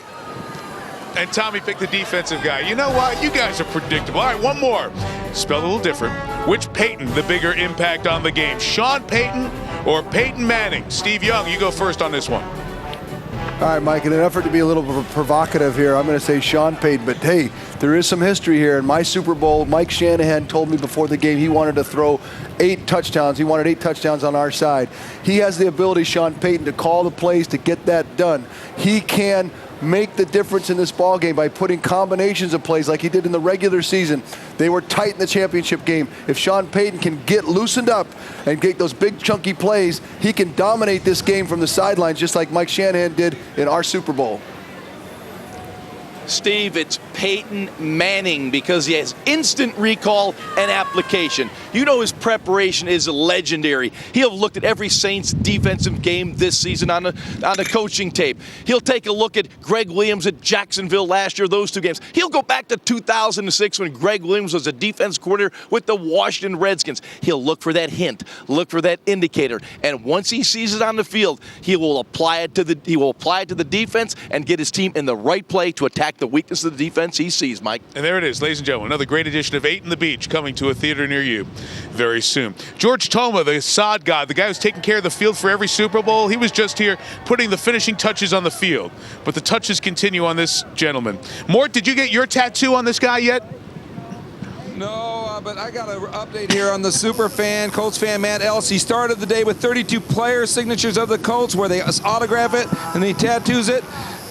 And Tommy picked the defensive guy. You know what? You guys are predictable. All right, one more. Spelled a little different. Which Peyton the bigger impact on the game? Sean Payton or Peyton Manning? Steve Young, you go first on this one. All right, Mike, in an effort to be a little provocative here, I'm going to say Sean Payton. But, hey, there is some history here. In my Super Bowl, Mike Shanahan told me before the game he wanted to throw 8 touchdowns. He wanted 8 touchdowns on our side. He has the ability, Sean Payton, to call the plays to get that done. He can make the difference in this ball game by putting combinations of plays like he did in the regular season. They were tight in the championship game. If Sean Payton can get loosened up and get those big chunky plays, he can dominate this game from the sidelines just like Mike Shanahan did in our Super Bowl. Steve, it's Peyton Manning because he has instant recall and application. You know his preparation is legendary. He'll have looked at every Saints defensive game this season on the coaching tape. He'll take a look at Greg Williams at Jacksonville last year, those two games. He'll go back to 2006 when Greg Williams was a defense coordinator with the Washington Redskins. He'll look for that hint, look for that indicator, and once he sees it on the field, he will apply it to the defense and get his team in the right play to attack the weakness of the defense he sees, Mike. And there it is, ladies and gentlemen, another great edition of 8 in the Beach coming to a theater near you very soon. George Toma, the sod god, the guy who's taking care of the field for every Super Bowl, he was just here putting the finishing touches on the field. But the touches continue on this gentleman. Mort, did you get your tattoo on this guy yet? No, but I got an update here on the super fan, Colts fan Matt Ellis. He started the day with 32 player signatures of the Colts where they autograph it and he tattoos it.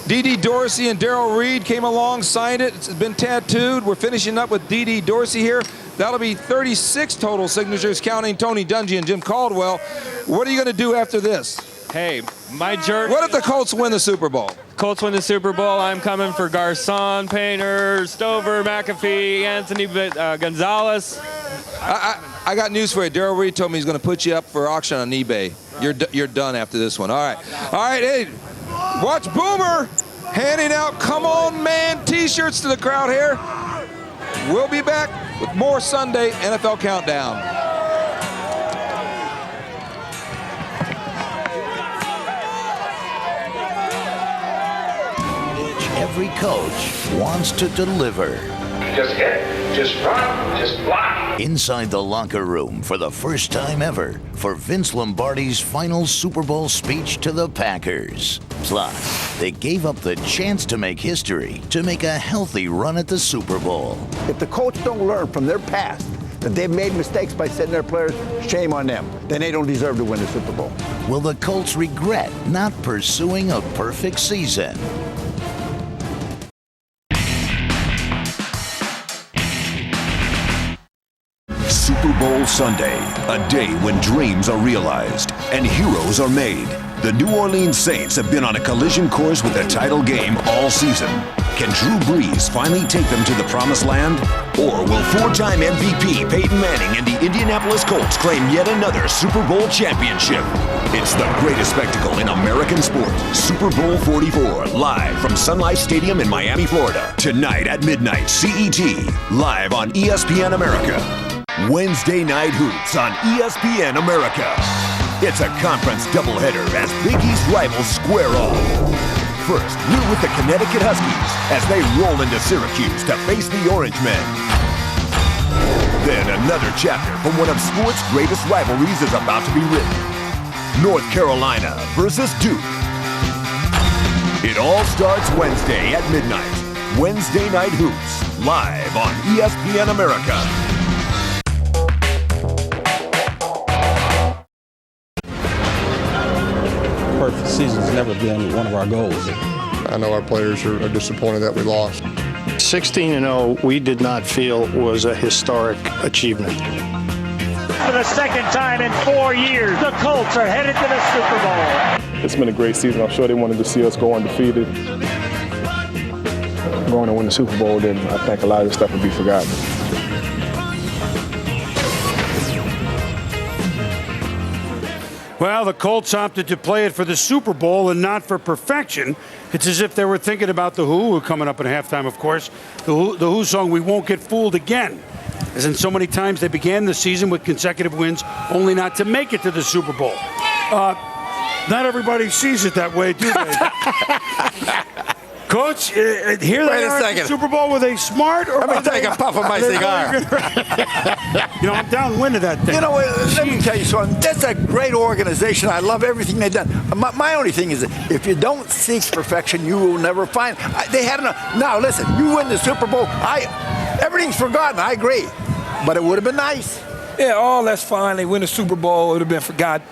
D.D. Dorsey and Darrell Reed came along, signed it. It's been tattooed. We're finishing up with D.D. Dorsey here. That'll be 36 total signatures, counting Tony Dungy and Jim Caldwell. What are you going to do after this? Hey, my journey. What if the Colts win the Super Bowl? Colts win the Super Bowl. I'm coming for Garcon, Painter, Stover, McAfee, Anthony Gonzalez. I got news for you. Darrell Reed told me he's going to put you up for auction on eBay. You're done after this one. All right. Hey, watch Boomer handing out Come On Man t-shirts to the crowd here. We'll be back with more Sunday NFL Countdown. Every coach wants to deliver. Just hit, just run, just block. Inside the locker room for the first time ever for Vince Lombardi's final Super Bowl speech to the Packers. Plus, they gave up the chance to make history to make a healthy run at the Super Bowl. If the Colts don't learn from their past that they've made mistakes by setting their players, shame on them. Then they don't deserve to win the Super Bowl. Will the Colts regret not pursuing a perfect season? Super Bowl Sunday, a day when dreams are realized and heroes are made. The New Orleans Saints have been on a collision course with the title game all season. Can Drew Brees finally take them to the promised land? Or will four-time MVP Peyton Manning and the Indianapolis Colts claim yet another Super Bowl championship? It's the greatest spectacle in American sport. Super Bowl 44, live from Sun Life Stadium in Miami, Florida. Tonight at midnight, CET, live on ESPN America. Wednesday Night Hoops on ESPN America. It's a conference doubleheader as Big East rivals square off. First, we're with the Connecticut Huskies as they roll into Syracuse to face the Orange Men. Then another chapter from one of sports' greatest rivalries is about to be written. North Carolina versus Duke. It all starts Wednesday at midnight. Wednesday Night Hoops, live on ESPN America. Perfect season's never been one of our goals. I know our players are disappointed that we lost. 16-0, we did not feel was a historic achievement. For the second time in 4 years, the Colts are headed to the Super Bowl. It's been a great season. I'm sure they wanted to see us go undefeated. Going to win the Super Bowl, then I think a lot of this stuff would be forgotten. Well, the Colts opted to play it for the Super Bowl and not for perfection. It's as if they were thinking about The Who, who are coming up at halftime, of course. The Who song, We Won't Get Fooled Again. As in so many times they began the season with consecutive wins, only not to make it to the Super Bowl. Not everybody sees it that way, do they? Coach, here they are at the Super Bowl. Were they smart? Or Let me take a puff of my cigar. I'm downwind of that thing. You know, let me tell you something. That's a great organization. I love everything they've done. My only thing is that if you don't seek perfection, you will never find. They had enough. Now, listen, you win the Super Bowl. Everything's forgotten. I agree. But it would have been nice. Yeah, that's fine. They win the Super Bowl. It would have been forgotten.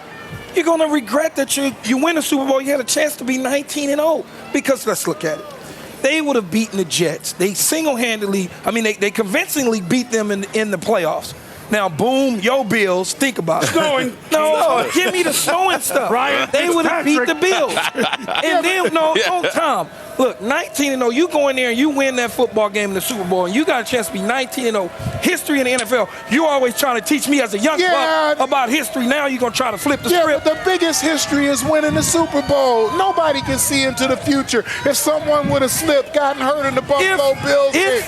You're going to regret that you win a Super Bowl. You had a chance to be 19-0. Because let's look at it. They would have beaten the Jets. They single-handedly, they convincingly beat them in the playoffs. Now, boom, yo Bills, think about it. Snowing. No, give me the snowing stuff. Ryan They would have beat the Fitzpatrick. Bills. And then, no, Tom, look, 19-0, you go in there and you win that football game in the Super Bowl, and you got a chance to be 19-0. History in the NFL, you always trying to teach me as a young buck about history. Now you're going to try to flip the script. But the biggest history is winning the Super Bowl. Nobody can see into the future. If someone would have slipped, gotten hurt in the Buffalo Bills game.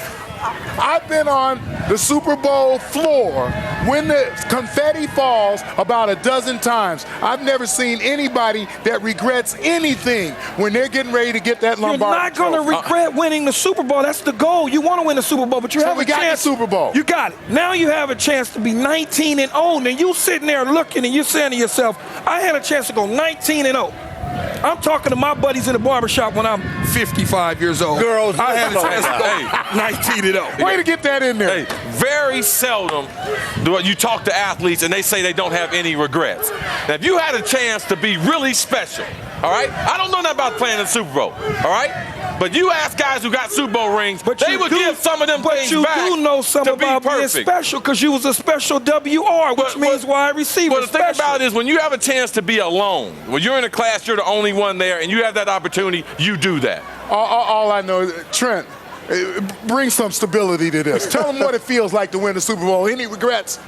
I've been on the Super Bowl floor when the confetti falls about a dozen times. I've never seen anybody that regrets anything when they're getting ready to get that Lombardi. You're not going to regret winning the Super Bowl. That's the goal. You want to win the Super Bowl, but you have a chance. The Super Bowl. You got it. Now you have a chance to be 19-0. And you sitting there looking and you're saying to yourself, I had a chance to go 19-0. I'm talking to my buddies in the barbershop when I'm 55 years old. Girls, I had a chance to go 19-0. Way to get that in there. Hey, very seldom do you talk to athletes and they say they don't have any regrets. Now, if you had a chance to be really special, all right? I don't know nothing about playing in the Super Bowl, all right? But you ask guys who got Super Bowl rings, they would give some of them things back. But you do know something about being special because you was a special WR, which means wide receiver. But the thing about it is when you have a chance to be alone, when you're in a class, you're the only one there, and you have that opportunity, you do that. All I know is, Trent, bring some stability to this. Tell them what it feels like to win the Super Bowl. Any regrets?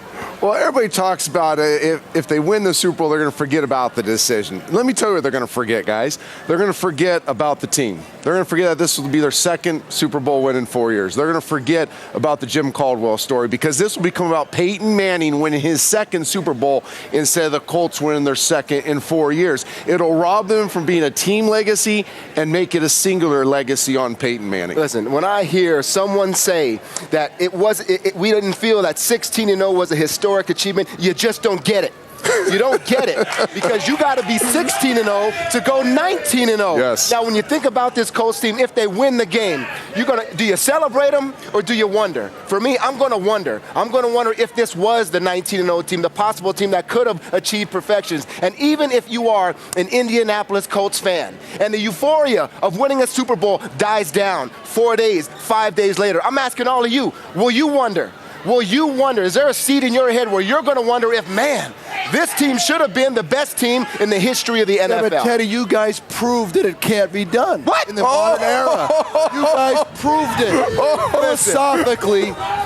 Well, everybody talks about if they win the Super Bowl, they're going to forget about the decision. Let me tell you what they're going to forget, guys. They're going to forget about the team. They're going to forget that this will be their second Super Bowl win in 4 years. They're going to forget about the Jim Caldwell story because this will become about Peyton Manning winning his second Super Bowl instead of the Colts winning their second in 4 years. It'll rob them from being a team legacy and make it a singular legacy on Peyton Manning. Listen, when I hear someone say that we didn't feel that 16-0 was a historic achievement, you just don't get it. You don't get it because you got to be 16-0 to go 19-0. Yes. Now, when you think about this Colts team, if they win the game, do you celebrate them or do you wonder? For me, I'm going to wonder. I'm going to wonder if this was the 19-0 team, the possible team that could have achieved perfections. And even if you are an Indianapolis Colts fan and the euphoria of winning a Super Bowl dies down 4 days, 5 days later, I'm asking all of you, will you wonder? Will you wonder, is there a seed in your head where you're going to wonder if, man, this team should have been the best team in the history of the NFL? Yeah, but Teddy, you guys proved that it can't be done. What? In the modern era. You guys proved it.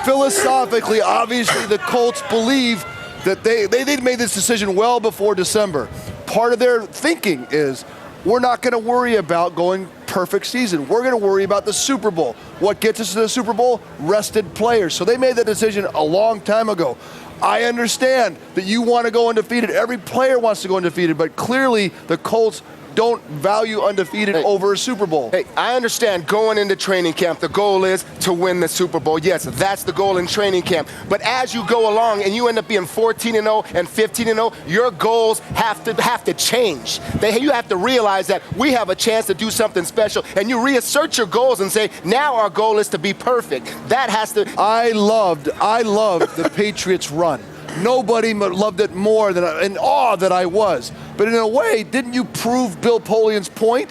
Philosophically, obviously the Colts believe that they made this decision well before December. Part of their thinking is, we're not going to worry about going perfect season. We're going to worry about the Super Bowl. What gets us to the Super Bowl? Rested players. So they made that decision a long time ago. I understand that you want to go undefeated. Every player wants to go undefeated, but clearly the Colts don't value undefeated over a Super Bowl. Hey, I understand going into training camp, the goal is to win the Super Bowl. Yes, that's the goal in training camp. But as you go along and you end up being 14-0 and 15-0, your goals have to change. You have to realize that we have a chance to do something special, and you reassert your goals and say, now our goal is to be perfect. That has to. I loved the Patriots run. Nobody loved it more than in awe that I was. But in a way, didn't you prove Bill Polian's point?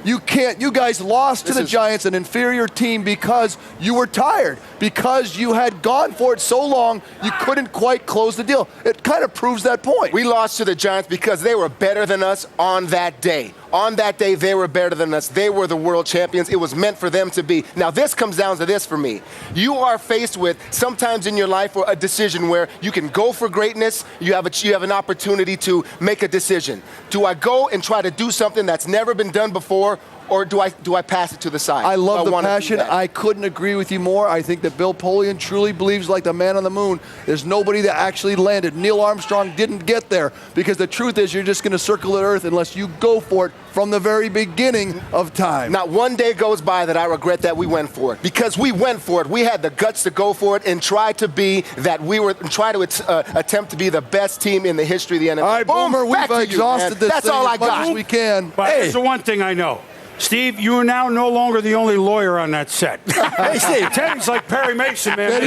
You guys lost to the Giants, an inferior team, because you were tired, because you had gone for it so long you couldn't quite close the deal. It kind of proves that point. We lost to the Giants because they were better than us on that day. On that day, they were better than us. They were the world champions. It was meant for them to be. Now, this comes down to this for me. You are faced with, sometimes in your life, a decision where you can go for greatness. You have an opportunity to make a decision. Do I go and try to do something that's never been done before, or do I pass it to the side? I love the passion. I couldn't agree with you more. I think that Bill Polian truly believes, like the man on the moon, there's nobody that actually landed. Neil Armstrong didn't get there, because the truth is you're just going to circle the earth unless you go for it from the very beginning of time. Not one day goes by that I regret that we went for it, because we went for it. We had the guts to go for it and try to attempt to be the best team in the history of the NFL. All right, Boomer, we've exhausted this That's thing all I as much got. as we can. But here's the one thing I know. Steve, you are now no longer the only lawyer on that set. Hey, Steve. Teddy's like Perry Mason, man.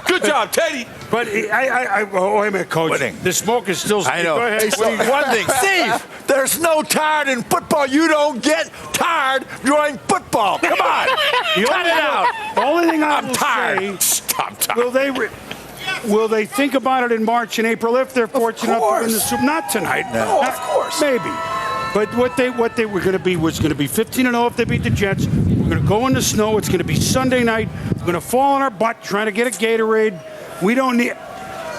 Good job, Teddy. But wait a minute, Coach. Winning. The smoke is still. I know. Go ahead. Hey, one thing, Steve, there's no tired in football. You don't get tired during football. Come on. Cut it out. The only thing I'm tired. Say, Stop tired. Will they think about it in March and April if they're fortunate enough to win the Super? Not tonight. No, of course. Maybe. But what they were going to be was going to be 15-0 if they beat the Jets. We're going to go in the snow. It's going to be Sunday night. We're going to fall on our butt trying to get a Gatorade. We don't need.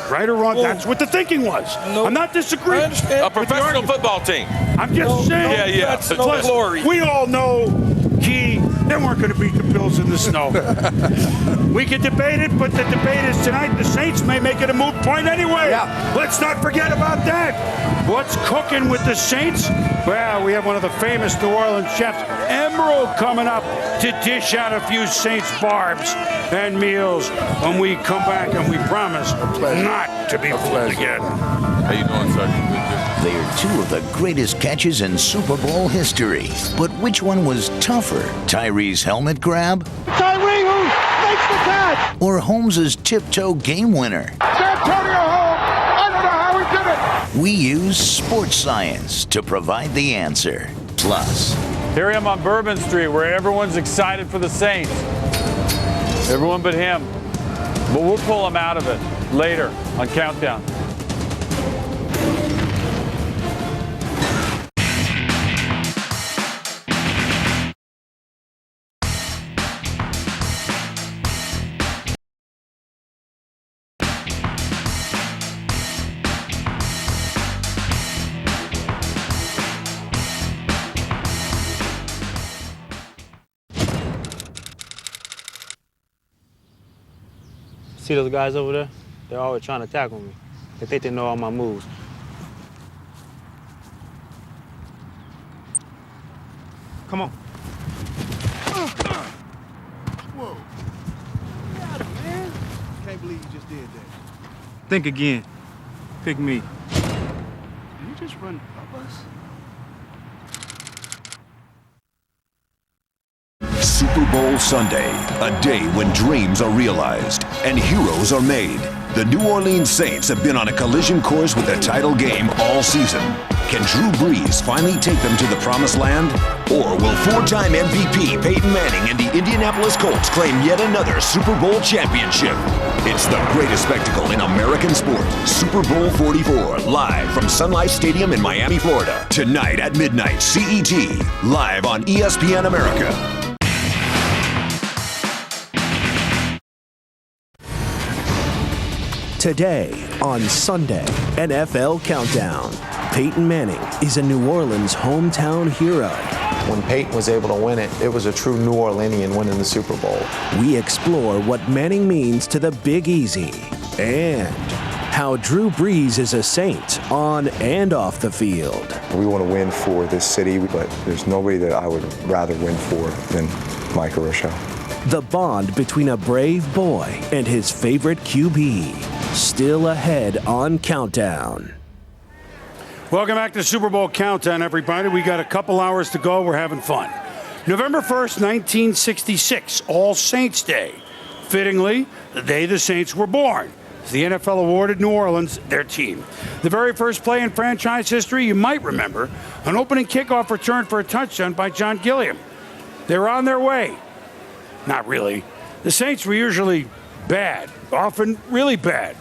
Right or wrong, that's what the thinking was. I'm not disagreeing. A professional football team. I'm just saying. Yeah. That's no glory. We all know, Key, they weren't going to beat the Bills in the snow. We can debate it, but the debate is tonight. The Saints may make it a moot point anyway. Yeah. Let's not forget about that. What's cooking with the Saints? Well, we have one of the famous New Orleans chefs, Emerald, coming up to dish out a few Saints barbs and meals when we come back, and we promise not to be fooled again. How you doing, sir? They are two of the greatest catches in Super Bowl history. But which one was tougher? Tyree's helmet grab? Tyree who makes the catch. Or Holmes's tiptoe game winner? Santonio Holmes. I don't know how he did it. We use sports science to provide the answer. Plus, here I am on Bourbon Street where everyone's excited for the Saints. Everyone but him. But we'll pull him out of it later on Countdown. See those guys over there? They're always trying to tackle me. They think they know all my moves. Come on. Whoa. Get out of it, man. Can't believe you just did that. Think again. Pick me. Did you just run up us? Super Bowl Sunday, a day when dreams are realized and heroes are made. The New Orleans Saints have been on a collision course with the title game all season. Can Drew Brees finally take them to the promised land? Or will four-time MVP Peyton Manning and the Indianapolis Colts claim yet another Super Bowl championship? It's the greatest spectacle in American sport. Super Bowl 44, live from Sun Life Stadium in Miami, Florida. Tonight at midnight, CET, live on ESPN America. Today on Sunday, NFL Countdown. Peyton Manning is a New Orleans hometown hero. When Peyton was able to win it, it was a true New Orleanian winning the Super Bowl. We explore what Manning means to the Big Easy and how Drew Brees is a Saint on and off the field. We want to win for this city, but there's nobody that I would rather win for than Mike Arisha. The bond between a brave boy and his favorite QB. Still ahead on Countdown. Welcome back to Super Bowl Countdown, everybody. We got a couple hours to go. We're having fun. November 1st, 1966, All Saints Day. Fittingly, the day the Saints were born. The NFL awarded New Orleans their team. The very first play in franchise history, you might remember, an opening kickoff return for a touchdown by John Gilliam. They were on their way. Not really. The Saints were usually bad, often really bad.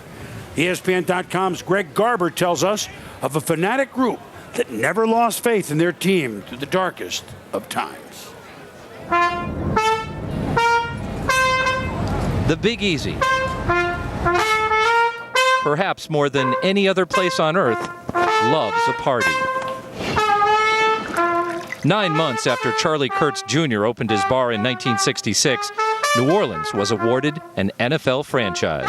ESPN.com's Greg Garber tells us of a fanatic group that never lost faith in their team through the darkest of times. The Big Easy. Perhaps more than any other place on earth, loves a party. 9 months after Charlie Kurtz Jr. opened his bar in 1966, New Orleans was awarded an NFL franchise.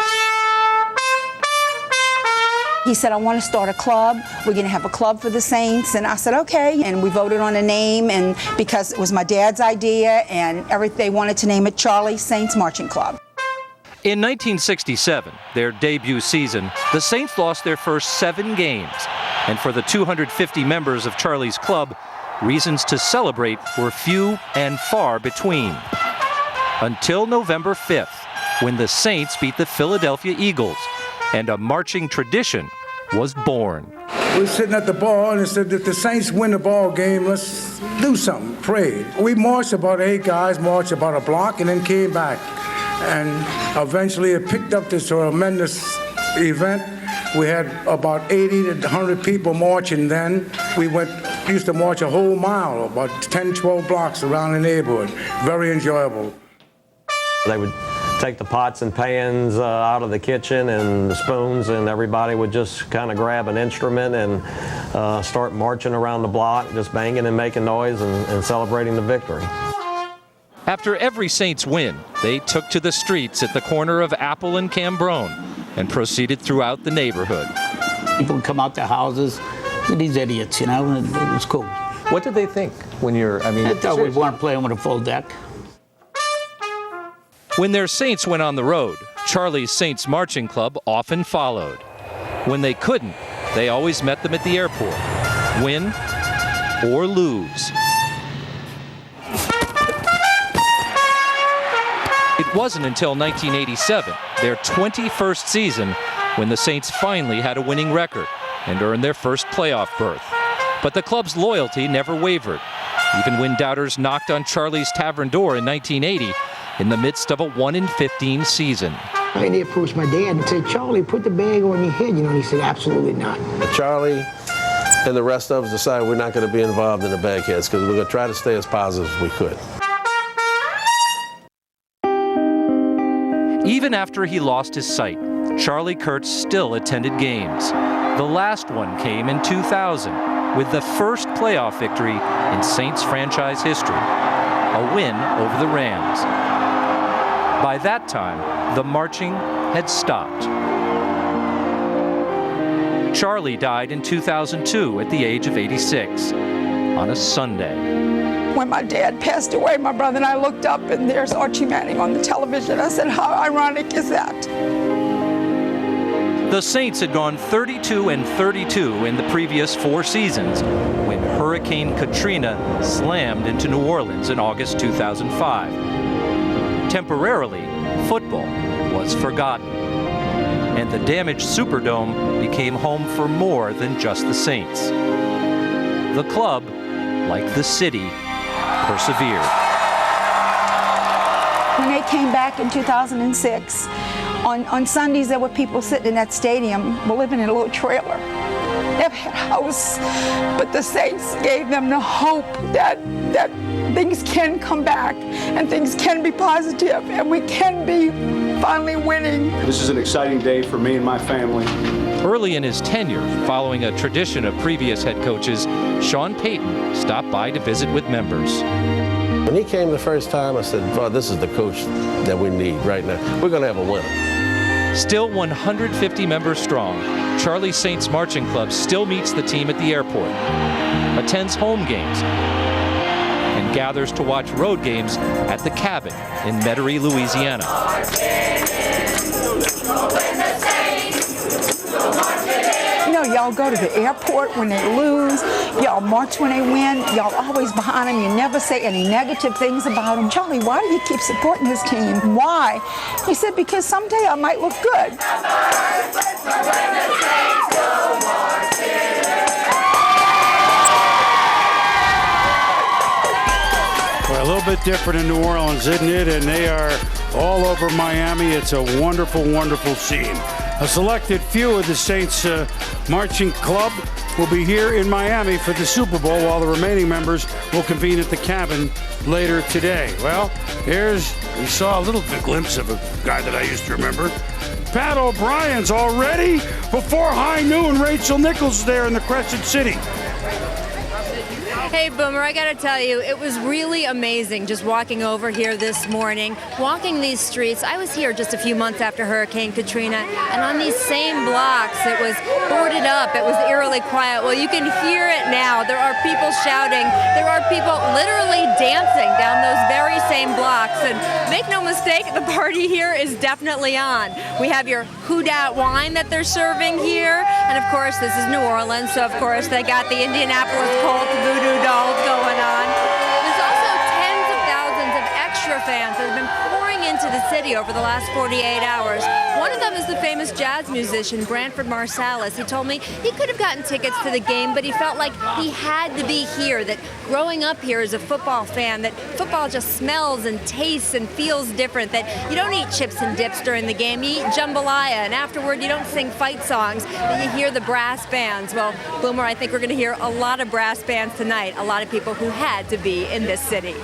He said, I want to start a club. We're going to have a club for the Saints. And I said, okay. And we voted on a name, and because it was my dad's idea, and they wanted to name it Charlie Saints Marching Club. In 1967, their debut season, the Saints lost their first 7 games. And for the 250 members of Charlie's club, reasons to celebrate were few and far between. Until November 5th, when the Saints beat the Philadelphia Eagles, and a marching tradition was born. We were sitting at the bar and said, if the Saints win the ball game, let's do something, pray. We marched about 8 guys, marched about a block, and then came back. And eventually it picked up this tremendous event. We had about 80 to 100 people marching then. We used to march a whole mile, about 10, 12 blocks around the neighborhood. Very enjoyable. They would take the pots and pans out of the kitchen and the spoons, and everybody would just kind of grab an instrument and start marching around the block, just banging and making noise and celebrating the victory. After every Saints win, they took to the streets at the corner of Apple and Cambronne and proceeded throughout the neighborhood. People would come out their houses, these idiots, you know, and it was cool. What did they think when I thought we weren't playing with a full deck. When their Saints went on the road, Charlie's Saints Marching Club often followed. When they couldn't, they always met them at the airport, win or lose. It wasn't until 1987, their 21st season, when the Saints finally had a winning record and earned their first playoff berth. But the club's loyalty never wavered, even when doubters knocked on Charlie's Tavern door in 1980 in the midst of a 1-15 season. And they approached my dad and said, Charlie, put the bag on your head, you know, and he said, absolutely not. Charlie and the rest of us decided we're not going to be involved in the bagheads because we're going to try to stay as positive as we could. Even after he lost his sight, Charlie Kurtz still attended games. The last one came in 2000 with the first playoff victory in Saints franchise history, a win over the Rams. By that time, the marching had stopped. Charlie died in 2002 at the age of 86 on a Sunday. When my dad passed away, my brother and I looked up and there's Archie Manning on the television. I said, how ironic is that? The Saints had gone 32-32 in the previous 4 seasons when Hurricane Katrina slammed into New Orleans in August 2005. Temporarily, football was forgotten, and the damaged Superdome became home for more than just the Saints. The club, like the city, persevered. When they came back in 2006, on Sundays there were people sitting in that stadium, were living in a little trailer. Never had a house, but the Saints gave them the hope that things can come back and things can be positive and we can be finally winning. This is an exciting day for me and my family. Early in his tenure, following a tradition of previous head coaches, Sean Payton stopped by to visit with members. When he came the first time, I said, "Oh, this is the coach that we need right now. We're going to have a winner." Still 150 members strong, Charlie Saints Marching Club still meets the team at the airport, attends home games, and gathers to watch road games at the Cabin in Metairie, Louisiana. You know, y'all go to the airport when they lose, y'all march when they win, y'all always behind them, you never say any negative things about them. Charlie, why do you keep supporting this team? Why? He said, because someday I might look good. Well, a little bit different in New Orleans, isn't it? And they are all over Miami. It's a wonderful, wonderful scene. A selected few of the Saints Marching Club will be here in Miami for the Super Bowl, while the remaining members will convene at the Cabin later today. Well, we saw a little glimpse of a guy that I used to remember. Pat O'Brien's already before high noon. Rachel Nichols is there in the Crescent City. Hey, Boomer, I gotta tell you, it was really amazing just walking over here this morning, walking these streets. I was here just a few months after Hurricane Katrina, and on these same blocks, it was boarded up, it was eerily quiet. Well, you can hear it now. There are people shouting. There are people literally dancing down those very same same blocks. And make no mistake, the party here is definitely on. We have your Who Dat wine that they're serving here. And of course, this is New Orleans, so of course they got the Indianapolis Colts voodoo dolls going on. There's also tens of thousands of extra fans that have been pouring into the city over the last 48 hours. One of them is the famous jazz musician Branford Marsalis. He told me he could have gotten tickets to the game, but he felt like he had to be here, that growing up here as a football fan, that football just smells and tastes and feels different, that you don't eat chips and dips during the game, you eat jambalaya, and afterward you don't sing fight songs, but you hear the brass bands. Well, Boomer, I think we're going to hear a lot of brass bands tonight, a lot of people who had to be in this city.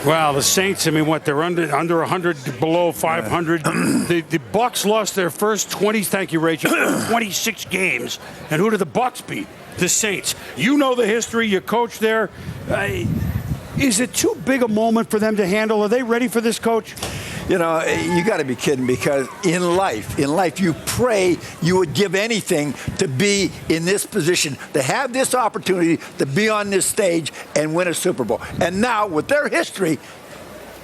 Well, the Saints, I mean, what, they're under 100, below 500. The Bucks lost their first 26 games. And who did the Bucks beat? The Saints. You know the history. You coach there. Is it too big a moment for them to handle? Are they ready for this, Coach? You know, you got to be kidding, because in life, you pray you would give anything to be in this position, to have this opportunity to be on this stage and win a Super Bowl. And now, with their history,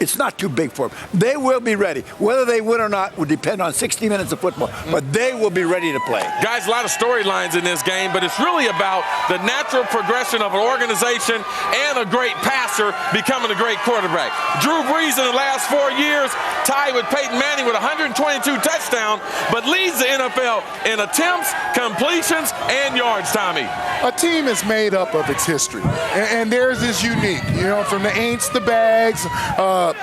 it's not too big for them. They will be ready. Whether they win or not would depend on 60 minutes of football, but they will be ready to play. Guys, a lot of storylines in this game, but it's really about the natural progression of an organization and a great passer becoming a great quarterback. Drew Brees in the last 4 years tied with Peyton Manning with 122 touchdowns, but leads the NFL in attempts, completions, and yards, Tommy. A team is made up of its history, and theirs is unique. You know, from the Aints, the Bags,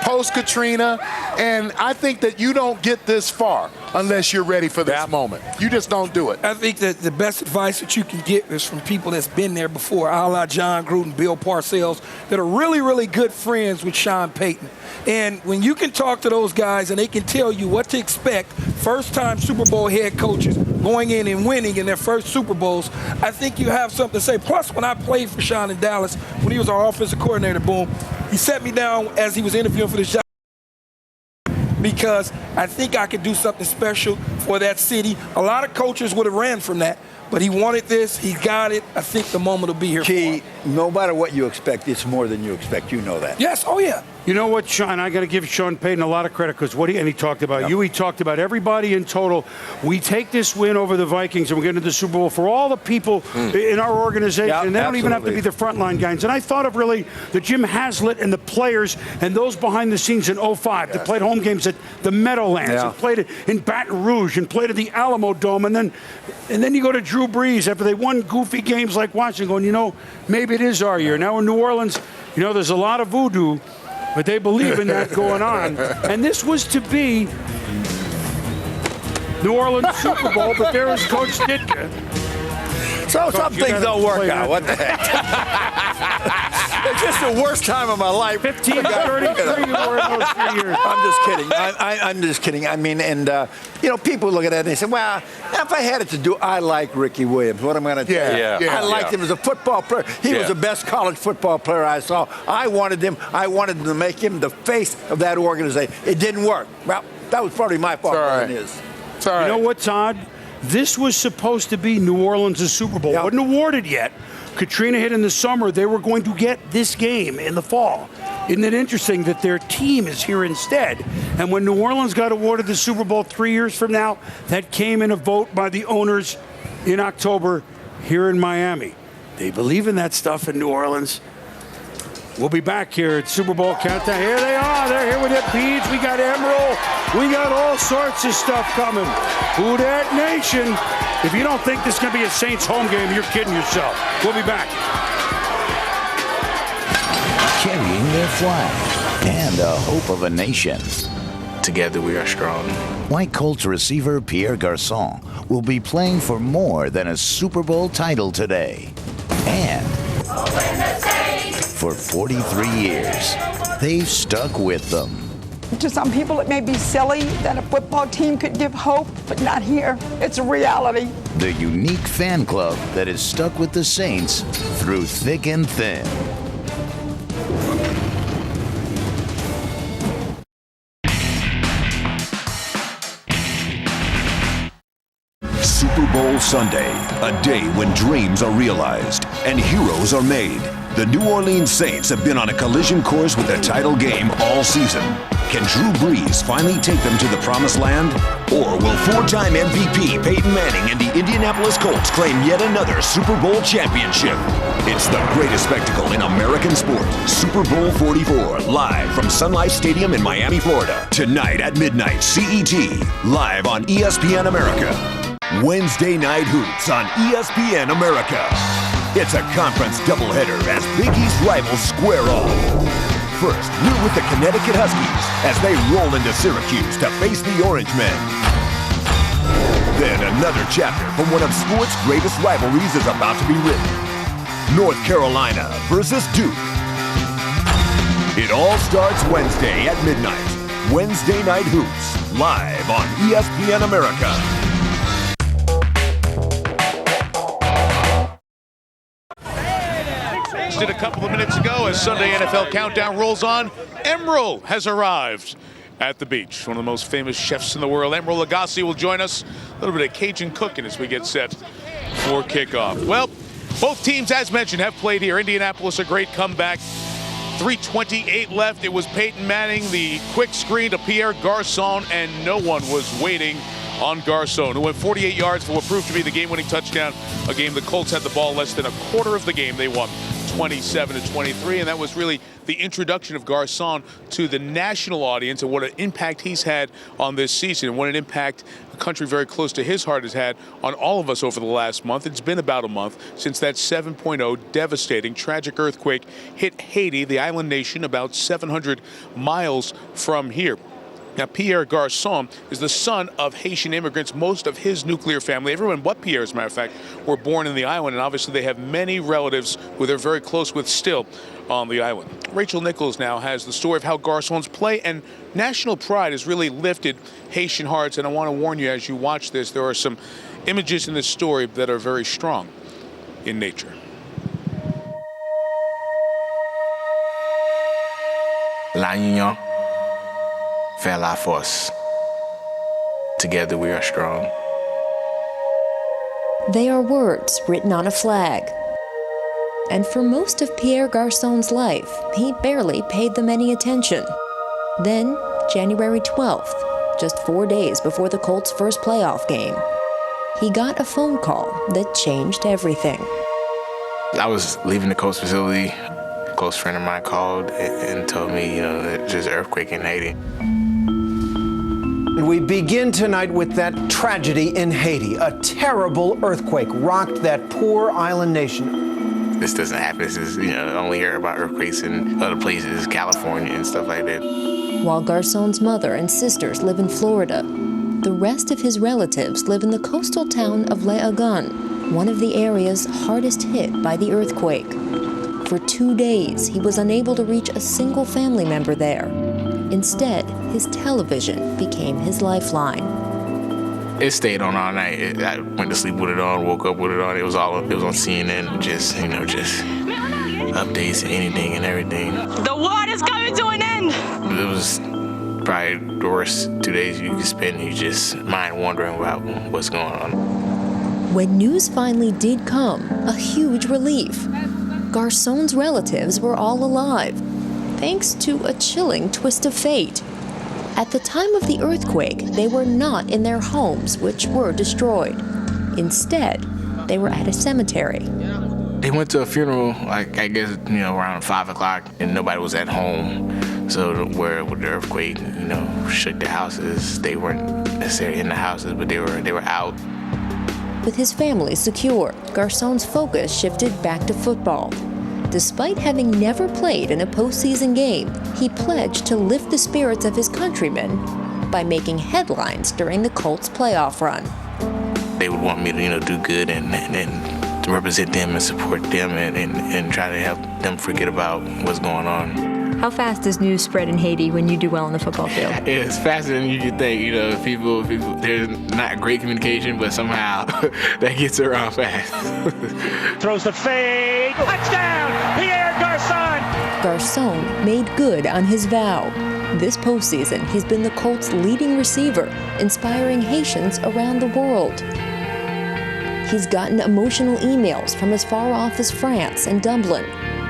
post-Katrina, and I think that you don't get this far unless you're ready for this moment. You just don't do it. I think that the best advice that you can get is from people that's been there before, a la John Gruden, Bill Parcells, that are really, really good friends with Sean Payton. And when you can talk to those guys and they can tell you what to expect, first-time Super Bowl head coaches going in and winning in their first Super Bowls, I think you have something to say. Plus, when I played for Sean in Dallas, when he was our offensive coordinator, boom, he sat me down as he was interviewing for the job, because I think I could do something special for that city. A lot of coaches would have ran from that, but he wanted this. He got it. I think the moment will be here. Key, no matter what you expect, it's more than you expect. You know that. Yes. Oh, yeah. You know what, Sean? I got to give Sean Payton a lot of credit, because he talked about you. He talked about everybody in total. We take this win over the Vikings and we're getting to the Super Bowl for all the people in our organization. And they don't even have to be the frontline guys. And I thought of really the Jim Haslett and the players and those behind the scenes in 05 that played home games at the Meadowlands and played it in Baton Rouge and played at the Alamo Dome. And then you go to Drew Brees after they won goofy games like Washington, going, you know, maybe it is our year. Now in New Orleans, you know, there's a lot of voodoo, but they believe in that going on. And this was to be New Orleans Super Bowl, but there was Coach Ditka. So some things don't work out. What the heck? It's just the worst time of my life. 15, 33 you were in those 3 years. I'm just kidding. I'm just kidding. I mean, and, you know, people look at that and they say, well, if I had it to do, I like Ricky Williams. What am I going to tell you? I liked him as a football player. He was the best college football player I saw. I wanted him to make him the face of that organization. It didn't work. Well, that was probably my fault more than his. You know what, Todd? This was supposed to be New Orleans' Super Bowl. It wasn't awarded yet. Katrina hit in the summer. They were going to get this game in the fall. Isn't it interesting that their team is here instead? And when New Orleans got awarded the Super Bowl 3 years from now, that came in a vote by the owners in October here in Miami. They believe in that stuff in New Orleans. We'll be back here at Super Bowl Countdown. Here they are. They're here with their beads. We got Emerald. We got all sorts of stuff coming. Who Dat Nation. If you don't think this is going to be a Saints home game, you're kidding yourself. We'll be back. Carrying their flag and the hope of a nation. Together we are strong. White Colts receiver Pierre Garçon will be playing for more than a Super Bowl title today. And for 43 years, they've stuck with them. To some people, it may be silly that a football team could give hope, but not here. It's a reality. The unique fan club that is stuck with the Saints through thick and thin. Super Bowl Sunday, a day when dreams are realized and heroes are made. The New Orleans Saints have been on a collision course with a title game all season. Can Drew Brees finally take them to the promised land? Or will four-time MVP Peyton Manning and the Indianapolis Colts claim yet another Super Bowl championship? It's the greatest spectacle in American sport. Super Bowl 44, live from Sun Life Stadium in Miami, Florida. Tonight at midnight, CET, live on ESPN America. Wednesday Night Hoops on ESPN America. It's a conference doubleheader as Big East rivals square off. First, we're with the Connecticut Huskies as they roll into Syracuse to face the Orange Men. Then another chapter from one of sports' greatest rivalries is about to be written. North Carolina versus Duke. It all starts Wednesday at midnight. Wednesday Night Hoops, live on ESPN America. Did a couple of minutes ago as Sunday NFL Countdown rolls on. Emeril has arrived at the beach. One of the most famous chefs in the world, Emeril Lagasse, will join us. A little bit of Cajun cooking as we get set for kickoff. Well, both teams, as mentioned, have played here. Indianapolis, a great comeback. 3:28 left. It was Peyton Manning, the quick screen to Pierre Garçon, and no one was waiting on Garçon, who went 48 yards for what proved to be the game-winning touchdown. A game the Colts had the ball less than a quarter of the game. They won 27-23, and that was really the introduction of Garçon to the national audience and what an impact he's had on this season, and what an impact a country very close to his heart has had on all of us over the last month. It's been about a month since that 7.0 devastating, tragic earthquake hit Haiti, the island nation about 700 miles from here. Now, Pierre Garçon is the son of Haitian immigrants. Most of his nuclear family, everyone but Pierre, as a matter of fact, were born in the island, and obviously they have many relatives who they're very close with still on the island. Rachel Nichols now has the story of how Garçon's play and national pride has really lifted Haitian hearts, and I want to warn you as you watch this, there are some images in this story that are very strong in nature. La Union. Faire la force. Together we are strong. They are words written on a flag. And for most of Pierre Garçon's life, he barely paid them any attention. Then, January 12th, just 4 days before the Colts' first playoff game, he got a phone call that changed everything. I was leaving the Colts facility. A close friend of mine called and told me, that there's an earthquake in Haiti. We begin tonight with that tragedy in Haiti. A terrible earthquake rocked that poor island nation. This doesn't happen. This is, only hear about earthquakes in other places, California and stuff like that. While Garçon's mother and sisters live in Florida, the rest of his relatives live in the coastal town of Les Agans, one of the areas hardest hit by the earthquake. For 2 days, he was unable to reach a single family member there. Instead, his television became his lifeline. It stayed on all night. I went to sleep with it on, woke up with it on. It was on CNN, just updates, anything and everything. The war is coming to an end. It was probably the worst 2 days you could spend. You just mind wondering about what's going on. When news finally did come, a huge relief. Garçon's relatives were all alive, thanks to a chilling twist of fate. At the time of the earthquake, they were not in their homes, which were destroyed. Instead, they were at a cemetery. They went to a funeral, I guess, around 5 o'clock, and nobody was at home. So where the earthquake, shook the houses, they weren't necessarily in the houses, but they were out. With his family secure, Garçon's focus shifted back to football. Despite having never played in a postseason game, he pledged to lift the spirits of his countrymen by making headlines during the Colts' playoff run. They would want me to, do good and to represent them and support them and try to help them forget about what's going on. How fast does news spread in Haiti when you do well on the football field? It's faster than you could think. People, there's not great communication, but somehow that gets around fast. Throws the fade. Touchdown, Pierre Garçon. Garçon made good on his vow. This postseason, he's been the Colts' leading receiver, inspiring Haitians around the world. He's gotten emotional emails from as far off as France and Dublin,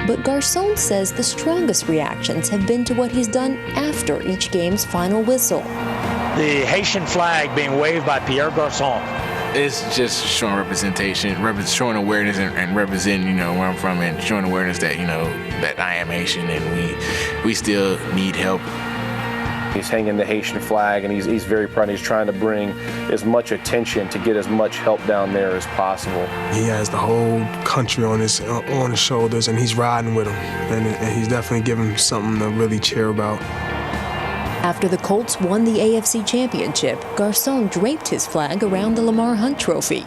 But Garcon says the strongest reactions have been to what he's done after each game's final whistle. The Haitian flag being waved by Pierre Garcon. It's just showing representation, showing awareness and representing, where I'm from, and showing awareness that, that I am Haitian and we still need help. He's hanging the Haitian flag, and he's very proud. He's trying to bring as much attention to get as much help down there as possible. He has the whole country on his shoulders, and he's riding with them, and he's definitely giving something to really cheer about. After the Colts won the AFC Championship, Garcon draped his flag around the Lamar Hunt Trophy.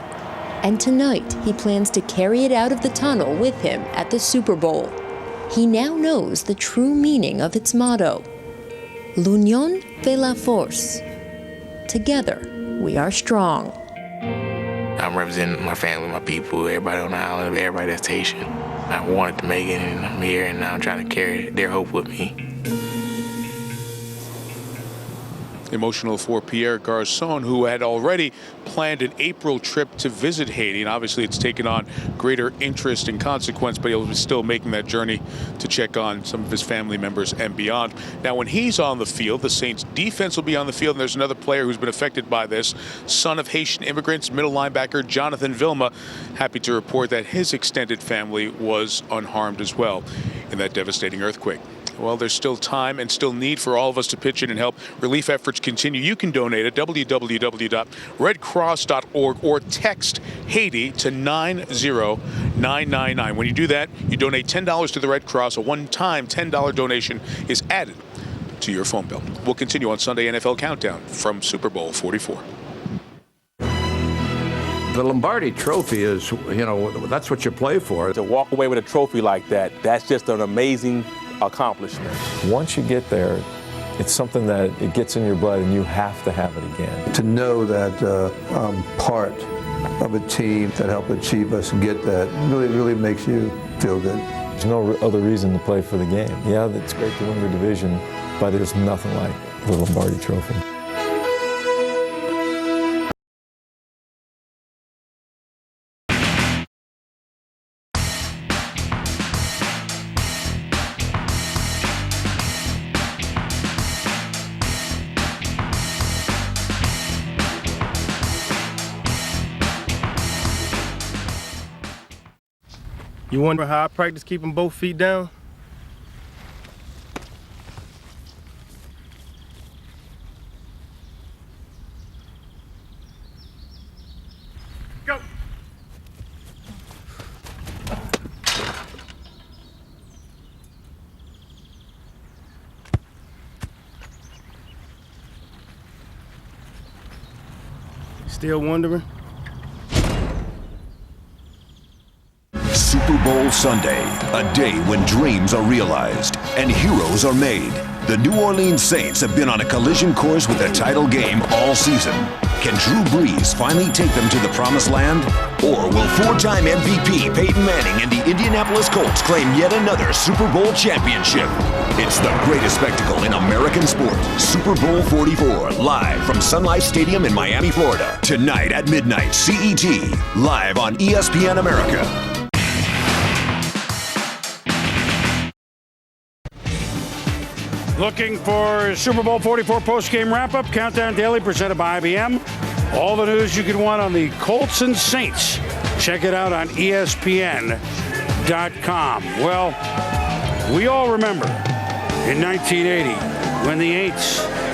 And tonight, he plans to carry it out of the tunnel with him at the Super Bowl. He now knows the true meaning of its motto. L'union fait la force. Together, we are strong. I'm representing my family, my people, everybody on the island, everybody that's Haitian. I wanted to make it, and I'm here, and now I'm trying to carry their hope with me. Emotional for Pierre Garcon, who had already planned an April trip to visit Haiti, and obviously it's taken on greater interest and consequence, but he'll be still making that journey to check on some of his family members and beyond. Now, when he's on the field, the Saints defense will be on the field, and there's another player who's been affected by this, son of Haitian immigrants, middle linebacker Jonathan Vilma. Happy to report that his extended family was unharmed as well in that devastating earthquake. Well, there's still time and still need for all of us to pitch in and help. Relief efforts continue. You can donate at www.redcross.org or text Haiti to 90999. When you do that, you donate $10 to the Red Cross. A one-time $10 donation is added to your phone bill. We'll continue on Sunday NFL Countdown from Super Bowl 44. The Lombardi Trophy is, that's what you play for. To walk away with a trophy like that, that's just an amazing accomplishment. Once you get there, it's something that it gets in your blood and you have to have it again. To know that I'm part of a team that helped achieve us and get that really makes you feel good. There's no other reason to play for the game. Yeah, it's great to win your division, but there's nothing like the Lombardi Trophy. You wonder how I practice keeping both feet down? Go! Still wondering? Super Bowl Sunday, a day when dreams are realized and heroes are made. The New Orleans Saints have been on a collision course with the title game all season. Can Drew Brees finally take them to the promised land? Or will four-time MVP Peyton Manning and the Indianapolis Colts claim yet another Super Bowl championship? It's the greatest spectacle in American sport. Super Bowl 44, live from Sun Life Stadium in Miami, Florida. Tonight at midnight, CET, live on ESPN America. Looking for Super Bowl 44 post-game wrap-up, Countdown Daily presented by IBM. All the news you could want on the Colts and Saints. Check it out on ESPN.com. Well, we all remember in 1980 when the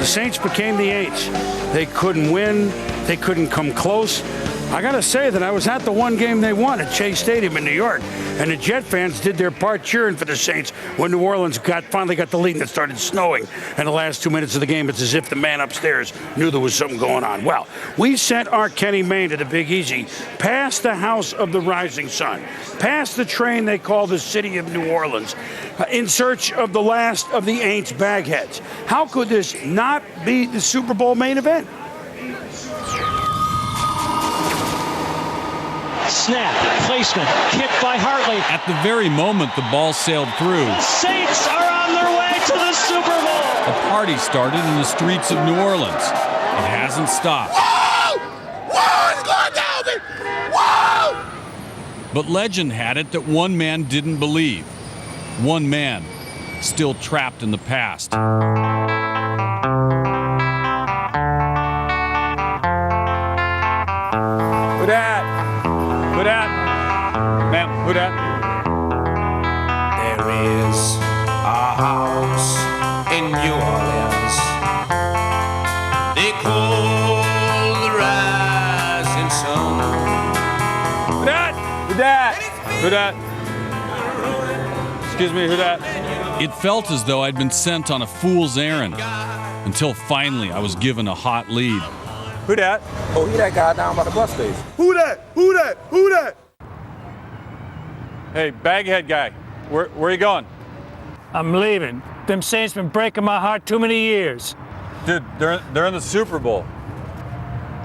Saints became the Aints. They couldn't win. They couldn't come close. I got to say that I was at the one game they won at Chase Stadium in New York, and the Jet fans did their part cheering for the Saints when New Orleans finally got the lead and it started snowing. In the last 2 minutes of the game, it's as if the man upstairs knew there was something going on. Well, we sent our Kenny Mayne to the Big Easy, past the House of the Rising Sun, past the train they call the City of New Orleans, in search of the last of the Aints bagheads. How could this not be the Super Bowl main event? Snap, placement, kick by Hartley. At the very moment the ball sailed through, Saints are on their way to the Super Bowl. a party started in the streets of New Orleans. It hasn't stopped. Whoa! Whoa! It's going down, man! Whoa! But legend had it that one man didn't believe. One man still trapped in the past. Who dat? Who dat? Ma'am, who dat? There is a house in New Orleans. They call the rising sun. Who dat? Who dat? Who dat? Excuse me, who dat? It felt as though I'd been sent on a fool's errand until finally I was given a hot lead. Who dat? Oh, he that guy down by the bus station. Who that? Who that? Who that? Hey, baghead guy, where you going? I'm leaving. Them Saints been breaking my heart too many years. Dude, they're in the Super Bowl.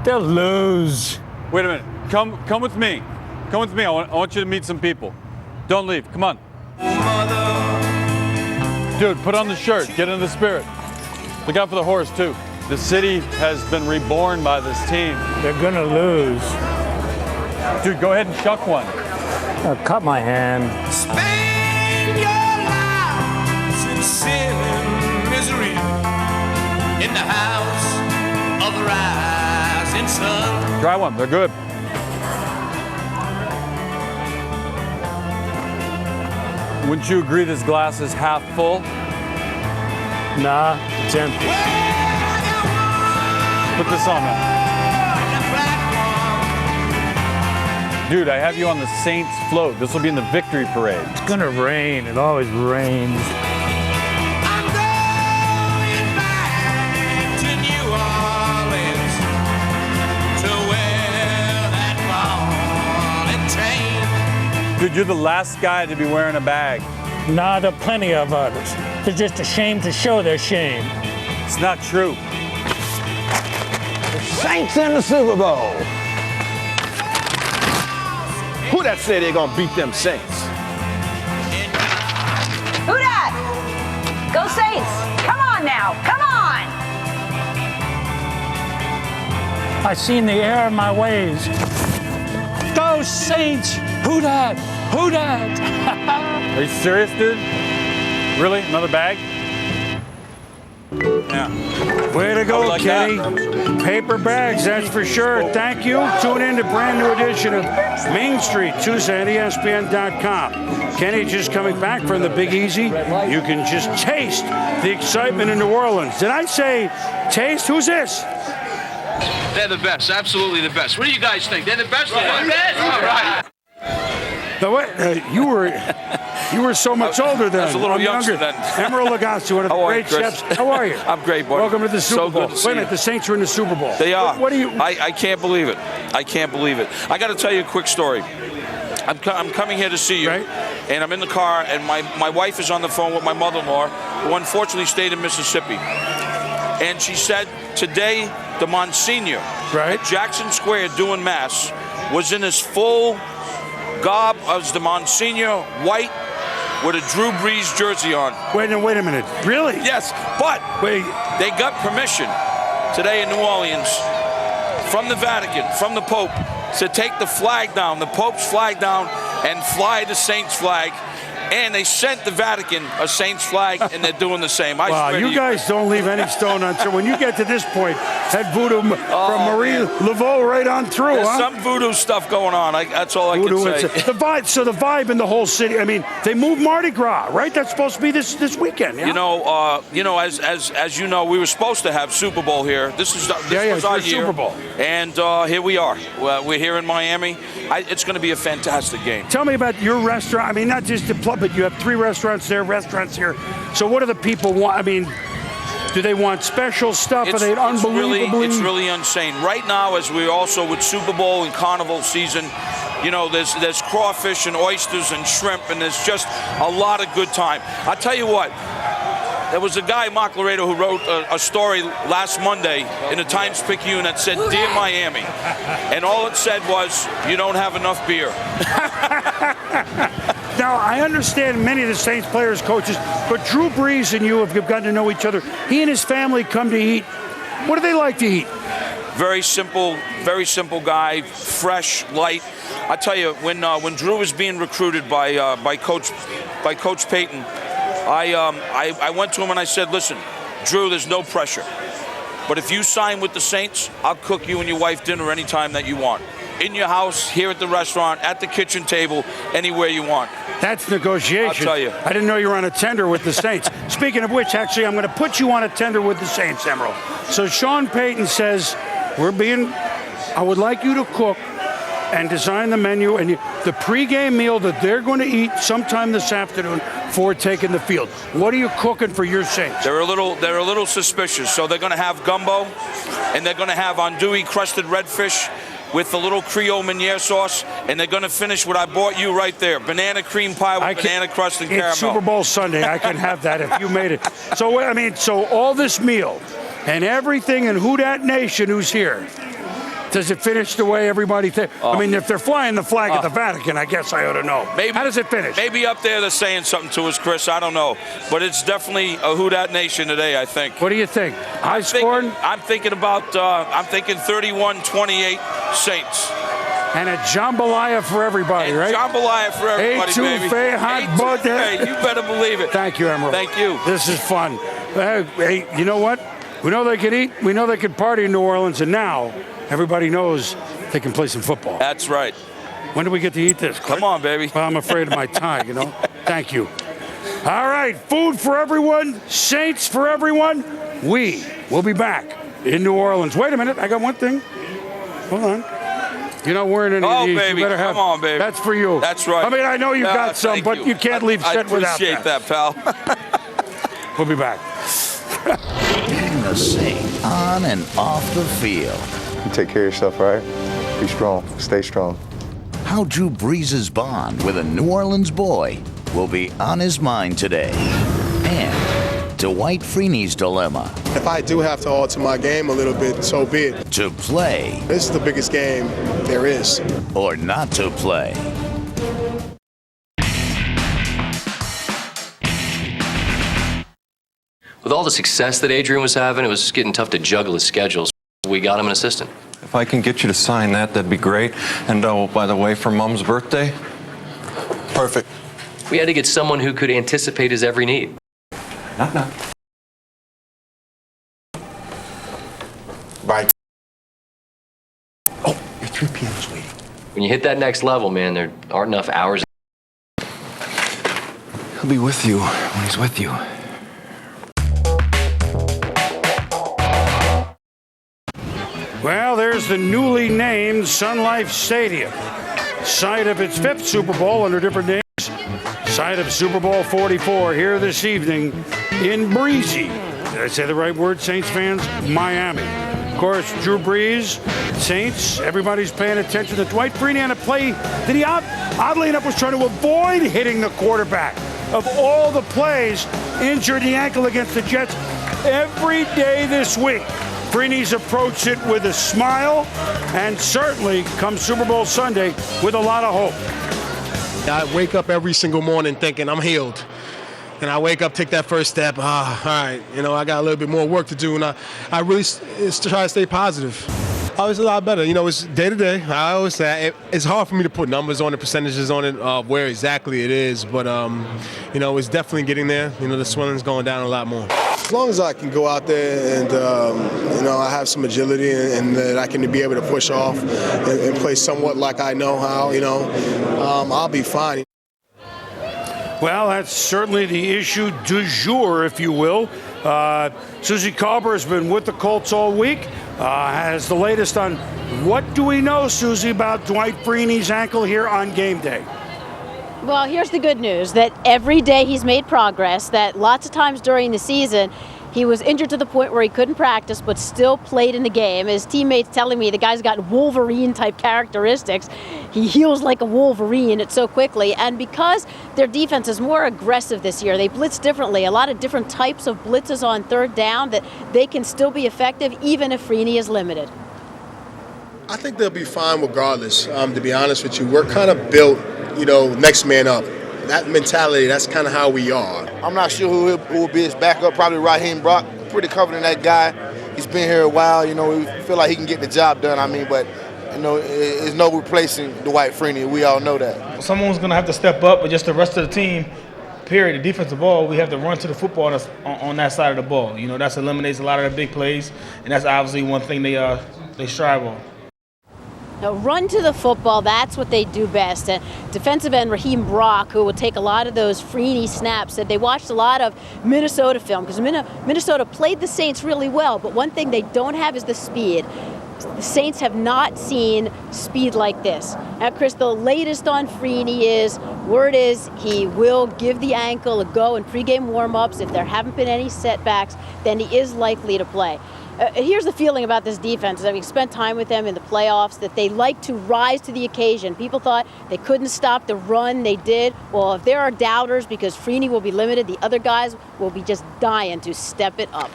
They'll lose. Wait a minute. Come with me. Come with me. I want you to meet some people. Don't leave. Come on. Dude, put on the shirt. Get in the spirit. Look out for the horse, too. The city has been reborn by this team. They're gonna lose. Dude, go ahead and shuck one. Cut my hand. Spend your lives in sin and misery in the house of the rising sun. Try one. They're good. Wouldn't you agree this glass is half full? Nah, it's empty. Put this on now. Dude, I have you on the Saints float. This will be in the victory parade. It's gonna rain. It always rains. I'm going back to New Orleans to wear that ball and chain. Dude, you're the last guy to be wearing a bag. Nah, there are plenty of others. They're just ashamed to show their shame. It's not true. Saints in the Super Bowl. Who that said they're gonna beat them Saints? Who dat? Go Saints! Come on now, come on! I seen the error in my ways. Go Saints! Who dat? Who dat? Are you serious, dude? Really? Another bag? Yeah. Way to go, like Kenny. that. Paper bags, that's for sure. Thank you. Tune in to brand new edition of Main Street, Tuesday at ESPN.com. Kenny just coming back from the Big Easy. You can just taste the excitement in New Orleans. Did I say taste? Who's this? They're the best, absolutely the best. What do you guys think? They're the best? They're the best. All right. You were so much older then. I was a little I'm younger younger. then. Emeril Lagasse, one of the great chefs. How are you? I'm great, buddy. Welcome to the Super Bowl. So good to see Wait a minute, the Saints are in the Super Bowl. They are. What do you? I can't believe it. I can't believe it. I got to tell you a quick story. I'm coming here to see you, and I'm in the car, and my wife is on the phone with my mother-in-law, who unfortunately stayed in Mississippi. And she said today the Monsignor at Jackson Square doing Mass was in his full garb as the Monsignor, white, with a Drew Brees jersey on. Wait a minute. Really? Yes, but they got permission today in New Orleans from the Vatican, from the Pope, to take the flag down, the Pope's flag down, and fly the Saints flag. And they sent the Vatican a Saints flag, and they're doing the same. Wow, you guys don't leave any stone unturned. When you get to this point, head voodoo from Moreeeee Laveau right on through, There's huh? some voodoo stuff going on. That's all I can say. The vibe, so the vibe in the whole city. I mean, they moved Mardi Gras, right? That's supposed to be this weekend. Yeah? You know, as you know, we were supposed to have Super Bowl here. This was our year. Super Bowl. And here we are. We're here in Miami. It's going to be a fantastic game. Tell me about your restaurant. I mean, not just the club, but you have 3 restaurants there, restaurants here. So what do the people want? I mean, do they want special stuff? Are they unbelievably? It's really insane. Right now, as we're also with Super Bowl and Carnival season, you know, there's crawfish and oysters and shrimp, and there's just a lot of good time. I tell you what. There was a guy, Mark Laredo, who wrote a story last Monday in the Times-Picayune that said, "Dear Miami," and all it said was, "You don't have enough beer." Now, I understand many of the Saints players, coaches, but Drew Brees and you have gotten to know each other. He and his family come to eat. What do they like to eat? Very simple guy, fresh, light. I tell you, when Drew was being recruited by Coach Payton, I went to him and I said, listen, Drew, there's no pressure. But if you sign with the Saints, I'll cook you and your wife dinner anytime that you want. In your house, here at the restaurant, at the kitchen table, anywhere you want. That's negotiation. I'll tell you. I didn't know you were on a tender with the Saints. Speaking of which, actually, I'm going to put you on a tender with the Saints, Emerald. So Sean Payton says, I would like you to cook and design the menu and the pregame meal that they're going to eat sometime this afternoon before taking the field. What are you cooking for your Saints? They're a little suspicious. So they're going to have gumbo, and they're going to have andouille crusted redfish with a little Creole Meunier sauce, and they're going to finish what I bought you right there, banana cream pie with banana crust and caramel. It's Super Bowl Sunday. I can have that if you made it. So all this meal and everything in Who Dat Nation who's here, does it finish the way everybody thinks? I mean, if they're flying the flag at the Vatican, I guess I ought to know. Maybe, how does it finish? Maybe up there they're saying something to us, Chris. I don't know. But it's definitely a Who Dat Nation today, I think. What do you think? I'm thinking 31-28 Saints. And a jambalaya for everybody, right? Jambalaya for everybody, baby. Hey, you better believe it. Thank you, Emerald. Thank you. This is fun. Hey, you know what? We know they can eat. We know they can party in New Orleans. And now everybody knows they can play some football. That's right. When do we get to eat this? Come on, baby. Well, I'm afraid of my tie, you know. Thank you. All right, food for everyone, Saints for everyone. We will be back in New Orleans. Wait a minute, I got one thing. Hold on. You're not wearing any of these. Baby, you better have, come on, baby. That's for you. That's right. I mean, I know you got some, but you can't leave set without that. I appreciate that, pal. We'll be back. Getting the Saints on and off the field. You take care of yourself, all right? Be strong. Stay strong. How Drew Brees' bond with a New Orleans boy will be on his mind today. And Dwight Freeney's dilemma. If I do have to alter my game a little bit, so be it. To play. This is the biggest game there is. Or not to play. With all the success that Adrian was having, it was getting tough to juggle his schedules. We got him an assistant. If I can get you to sign that, that'd be great. And by the way, for Mom's birthday, perfect. We had to get someone who could anticipate his every need. Knock, knock. Bye. Oh, your 3 p.m. is waiting. When you hit that next level, man, there aren't enough hours. He'll be with you when he's with you. Well, there's the newly named Sun Life Stadium, site of its 5th Super Bowl under different names, site of Super Bowl 44 here this evening in breezy, did I say the right word, Saints fans? Miami. Of course, Drew Brees, Saints, everybody's paying attention to Dwight Freeney on a play that he, oddly enough, was trying to avoid hitting the quarterback. Of all the plays, injured the ankle against the Jets every day this week. Freeney's approached it with a smile, and certainly come Super Bowl Sunday with a lot of hope. I wake up every single morning thinking I'm healed. And I wake up, take that first step, all right, I got a little bit more work to do, and I really try to stay positive. Oh, it's a lot better. It's day to day. I always say it's hard for me to put numbers on it, percentages on it, where exactly it is, but it's definitely getting there. The swelling's going down a lot more. As long as I can go out there and, I have some agility and that I can be able to push off and play somewhat like I know how, I'll be fine. Well, that's certainly the issue du jour, if you will. Susie Carver has been with the Colts all week, has the latest on what do we know, Susie, about Dwight Freeney's ankle here on game day? Well, here's the good news, that every day he's made progress, that lots of times during the season he was injured to the point where he couldn't practice but still played in the game. His teammates telling me the guy's got Wolverine-type characteristics. He heals like a Wolverine, it's so quickly. And because their defense is more aggressive this year, they blitz differently, a lot of different types of blitzes on third down, that they can still be effective even if Freeney is limited. I think they'll be fine regardless, to be honest with you. We're kind of built, next man up. That mentality, that's kind of how we are. I'm not sure who will be his backup, probably Raheem Brock. Pretty confident in that guy. He's been here a while. You know, we feel like he can get the job done. I mean, but you know, there's no replacing Dwight Freeney. We all know that. Someone's going to have to step up, but just the rest of the team, period, the defensive ball, we have to run to the football on that side of the ball. You know, that eliminates a lot of the big plays, and that's obviously one thing they strive on. Now, run to the football, that's what they do best. And defensive end Raheem Brock, who will take a lot of those Freeney snaps, said they watched a lot of Minnesota film because Minnesota played the Saints really well, but one thing they don't have is the speed. The Saints have not seen speed like this. Now, Chris, the latest on Freeney is, word is he will give the ankle a go in pregame warm-ups. If there haven't been any setbacks, then he is likely to play. Here's the feeling about this defense. Having spent time with them in the playoffs, that they like to rise to the occasion. People thought they couldn't stop the run. They did. Well, if there are doubters, because Freeney will be limited, the other guys will be just dying to step it up.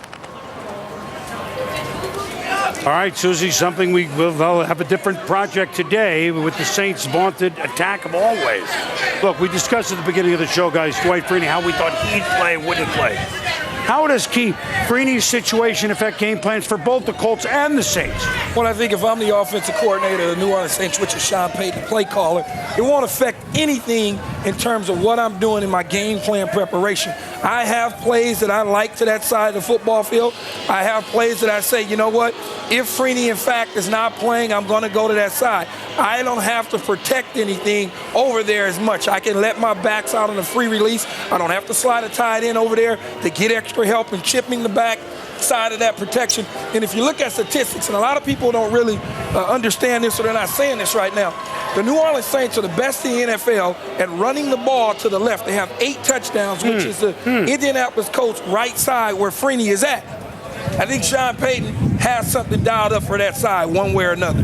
All right, Susie, something we will have a different project today with the Saints' vaunted attack of always. Look, we discussed at the beginning of the show, guys, Dwight Freeney, how we thought he'd play, wouldn't play. How does Freeney's situation affect game plans for both the Colts and the Saints? Well, I think if I'm the offensive coordinator of the New Orleans Saints, which is Sean Payton, play caller, it won't affect anything in terms of what I'm doing in my game plan preparation. I have plays that I like to that side of the football field. I have plays that I say, you know what, if Freeney, in fact, is not playing, I'm going to go to that side. I don't have to protect anything over there as much. I can let my backs out on a free release. I don't have to slide a tight end over there to get extra help in chipping the back side of that protection. And if you look at statistics, and a lot of people don't really understand this, or they're not saying this right now, the New Orleans Saints are the best in the NFL at running the ball to the left. They have 8 touchdowns, which is the Indianapolis Colts right side where Freeney is at. I think Sean Payton has something dialed up for that side one way or another.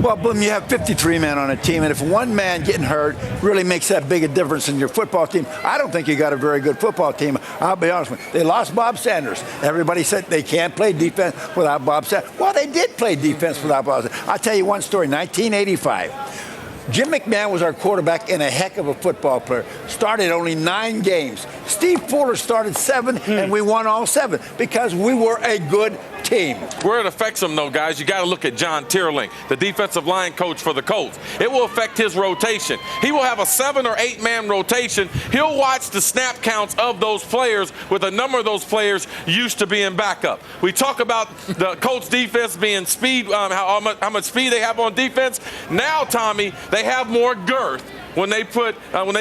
Well, Boom, you have 53 men on a team, and if one man getting hurt really makes that big a difference in your football team, I don't think you got a very good football team. I'll be honest with you. They lost Bob Sanders. Everybody said they can't play defense without Bob Sanders. Well, they did play defense without Bob Sanders. I'll tell you one story. 1985. Jim McMahon was our quarterback and a heck of a football player. Started only 9 games. Steve Fuller started 7, and we won all 7 because we were a good team. Where it affects them, though, guys, you got to look at John Tierling, the defensive line coach for the Colts. It will affect his rotation. He will have a 7 or 8 man rotation. He'll watch the snap counts of those players, with a number of those players used to being backup. We talk about the Colts defense being speed, how much speed they have on defense. Now, Tommy, they have more girth when they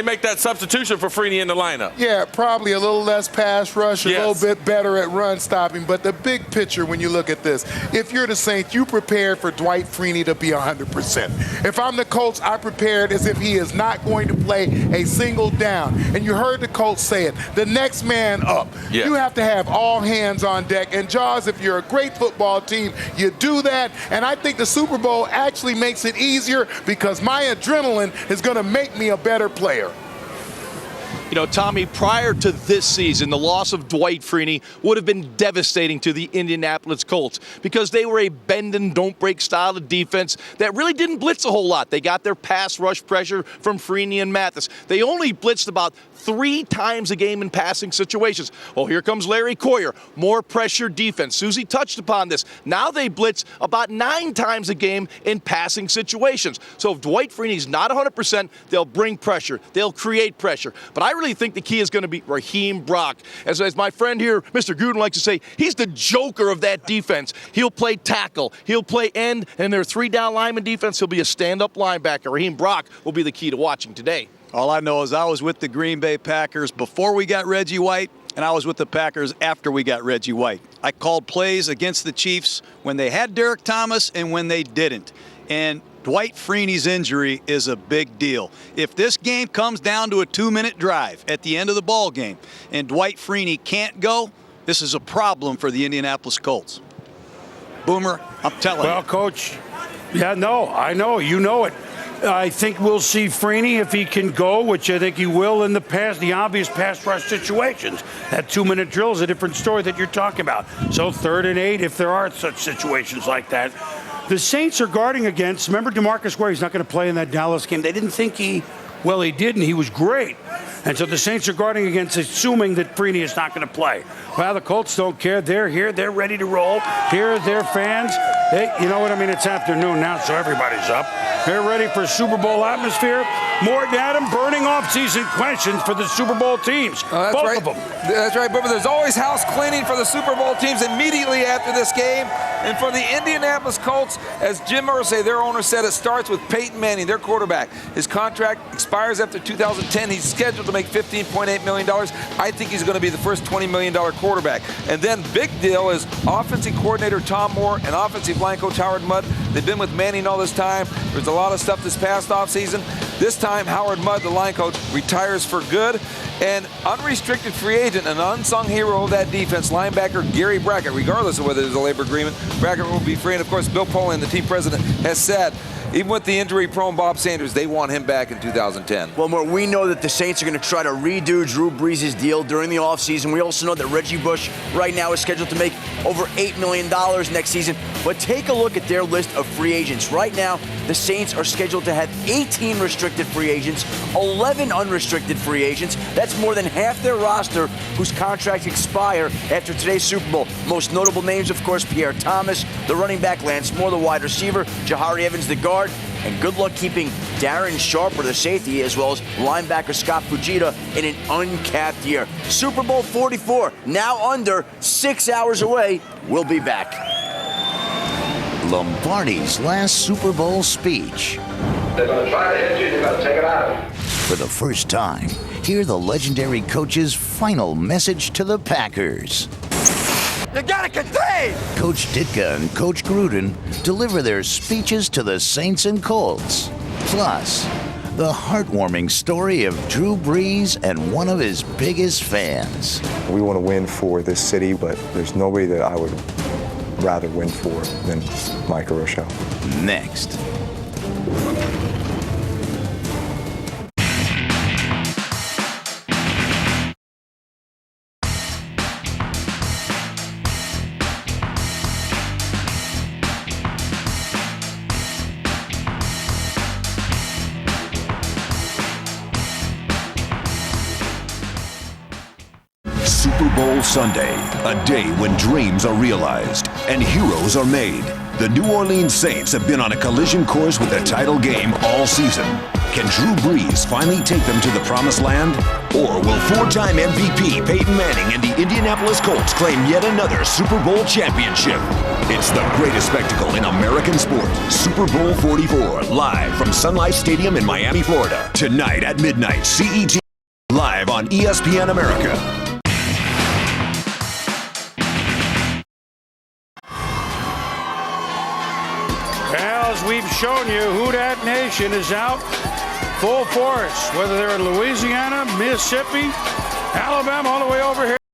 make that substitution for Freeney in the lineup. Yeah, probably a little less pass rush, a little bit better at run stopping. But the big picture, when you look at this, if you're the Saints, you prepared for Dwight Freeney to be 100%. If I'm the Colts, I prepared as if he is not going to play a single down. And you heard the Colts say it, the next man up. Yeah. You have to have all hands on deck. And Jaws, if you're a great football team, you do that. And I think the Super Bowl actually makes it easier because my adrenaline is going to make me a better player. You know, Tommy, prior to this season, the loss of Dwight Freeney would have been devastating to the Indianapolis Colts because they were a bend-and-don't-break style of defense that really didn't blitz a whole lot. They got their pass rush pressure from Freeney and Mathis. They only blitzed about 3 times a game in passing situations. Well, here comes Larry Coyer, more pressure defense. Susie touched upon this. Now they blitz about 9 times a game in passing situations. So if Dwight Freeney's not 100%, they'll bring pressure. They'll create pressure. But I really think the key is going to be Raheem Brock. As my friend here, Mr. Gruden, likes to say, he's the joker of that defense. He'll play tackle. He'll play end. And their 3-down lineman defense, he'll be a stand-up linebacker. Raheem Brock will be the key to watching today. All I know is I was with the Green Bay Packers before we got Reggie White, and I was with the Packers after we got Reggie White. I called plays against the Chiefs when they had Derek Thomas and when they didn't. And Dwight Freeney's injury is a big deal. If this game comes down to a 2-minute drive at the end of the ball game and Dwight Freeney can't go, this is a problem for the Indianapolis Colts. Boomer, I'm telling you. Well, Coach, yeah, no, I know. You know it. I think we'll see Freeney if he can go, which I think he will in the obvious pass rush situations. That 2-minute drill is a different story that you're talking about. So 3rd and 8, if there are such situations like that. The Saints are guarding against, remember DeMarcus Ware, he's not going to play in that Dallas game. They didn't think he Well, he didn't. He was great. And so the Saints are guarding against assuming that Freeney is not going to play. Well, the Colts don't care. They're here. They're ready to roll. Here are their fans. You know what I mean? It's afternoon now, so everybody's up. They're ready for Super Bowl atmosphere. Morton Adam burning off-season questions for the Super Bowl teams. That's Both right. of them. That's right, but there's always house cleaning for the Super Bowl teams immediately after this game. And for the Indianapolis Colts, as Jim Irsay, their owner, said, it starts with Peyton Manning, their quarterback. His contract expires after 2010. He's scheduled to make $15.8 million. I think he's going to be the first $20 million quarterback. And then big deal is offensive coordinator Tom Moore and offensive line coach Howard Mudd. They've been with Manning all this time. There's a lot of stuff this past offseason. This time, Howard Mudd, the line coach, retires for good. And unrestricted free agent, an unsung hero of that defense, linebacker Gary Brackett, regardless of whether there's a labor agreement, Brackett will be free. And of course, Bill Polian, the team president, has said, even with the injury-prone Bob Sanders, they want him back in 2010. Well, Moore, we know that the Saints are going to try to redo Drew Brees' deal during the offseason. We also know that Reggie Bush right now is scheduled to make over $8 million next season. But take a look at their list of free agents. Right now, the Saints are scheduled to have 18 restricted free agents, 11 unrestricted free agents. That's more than half their roster whose contracts expire after today's Super Bowl. Most notable names, of course, Pierre Thomas, the running back, Lance Moore, the wide receiver, Jahari Evans, the guard, and good luck keeping Darren Sharper, the safety, as well as linebacker Scott Fujita in an uncapped year. Super Bowl 44, now under 6 hours away. We'll be back. Lombardi's last Super Bowl speech. They're going to try to hit you, they're going to take it out. For the first time, hear the legendary coach's final message to the Packers. You gotta contain! Coach Ditka and Coach Gruden deliver their speeches to the Saints and Colts. Plus, the heartwarming story of Drew Brees and one of his biggest fans. We want to win for this city, but there's nobody that I would rather win for than Mike Rochelle. Next. Super Bowl Sunday, a day when dreams are realized and heroes are made. The New Orleans Saints have been on a collision course with the title game all season. Can Drew Brees finally take them to the promised land? Or will four-time MVP Peyton Manning and the Indianapolis Colts claim yet another Super Bowl championship? It's the greatest spectacle in American sport. Super Bowl 44, live from Sun Life Stadium in Miami, Florida. Tonight at midnight, CET, live on ESPN America. As we've shown you, Who Dat Nation is out full force, whether they're in Louisiana, Mississippi, Alabama, all the way over here.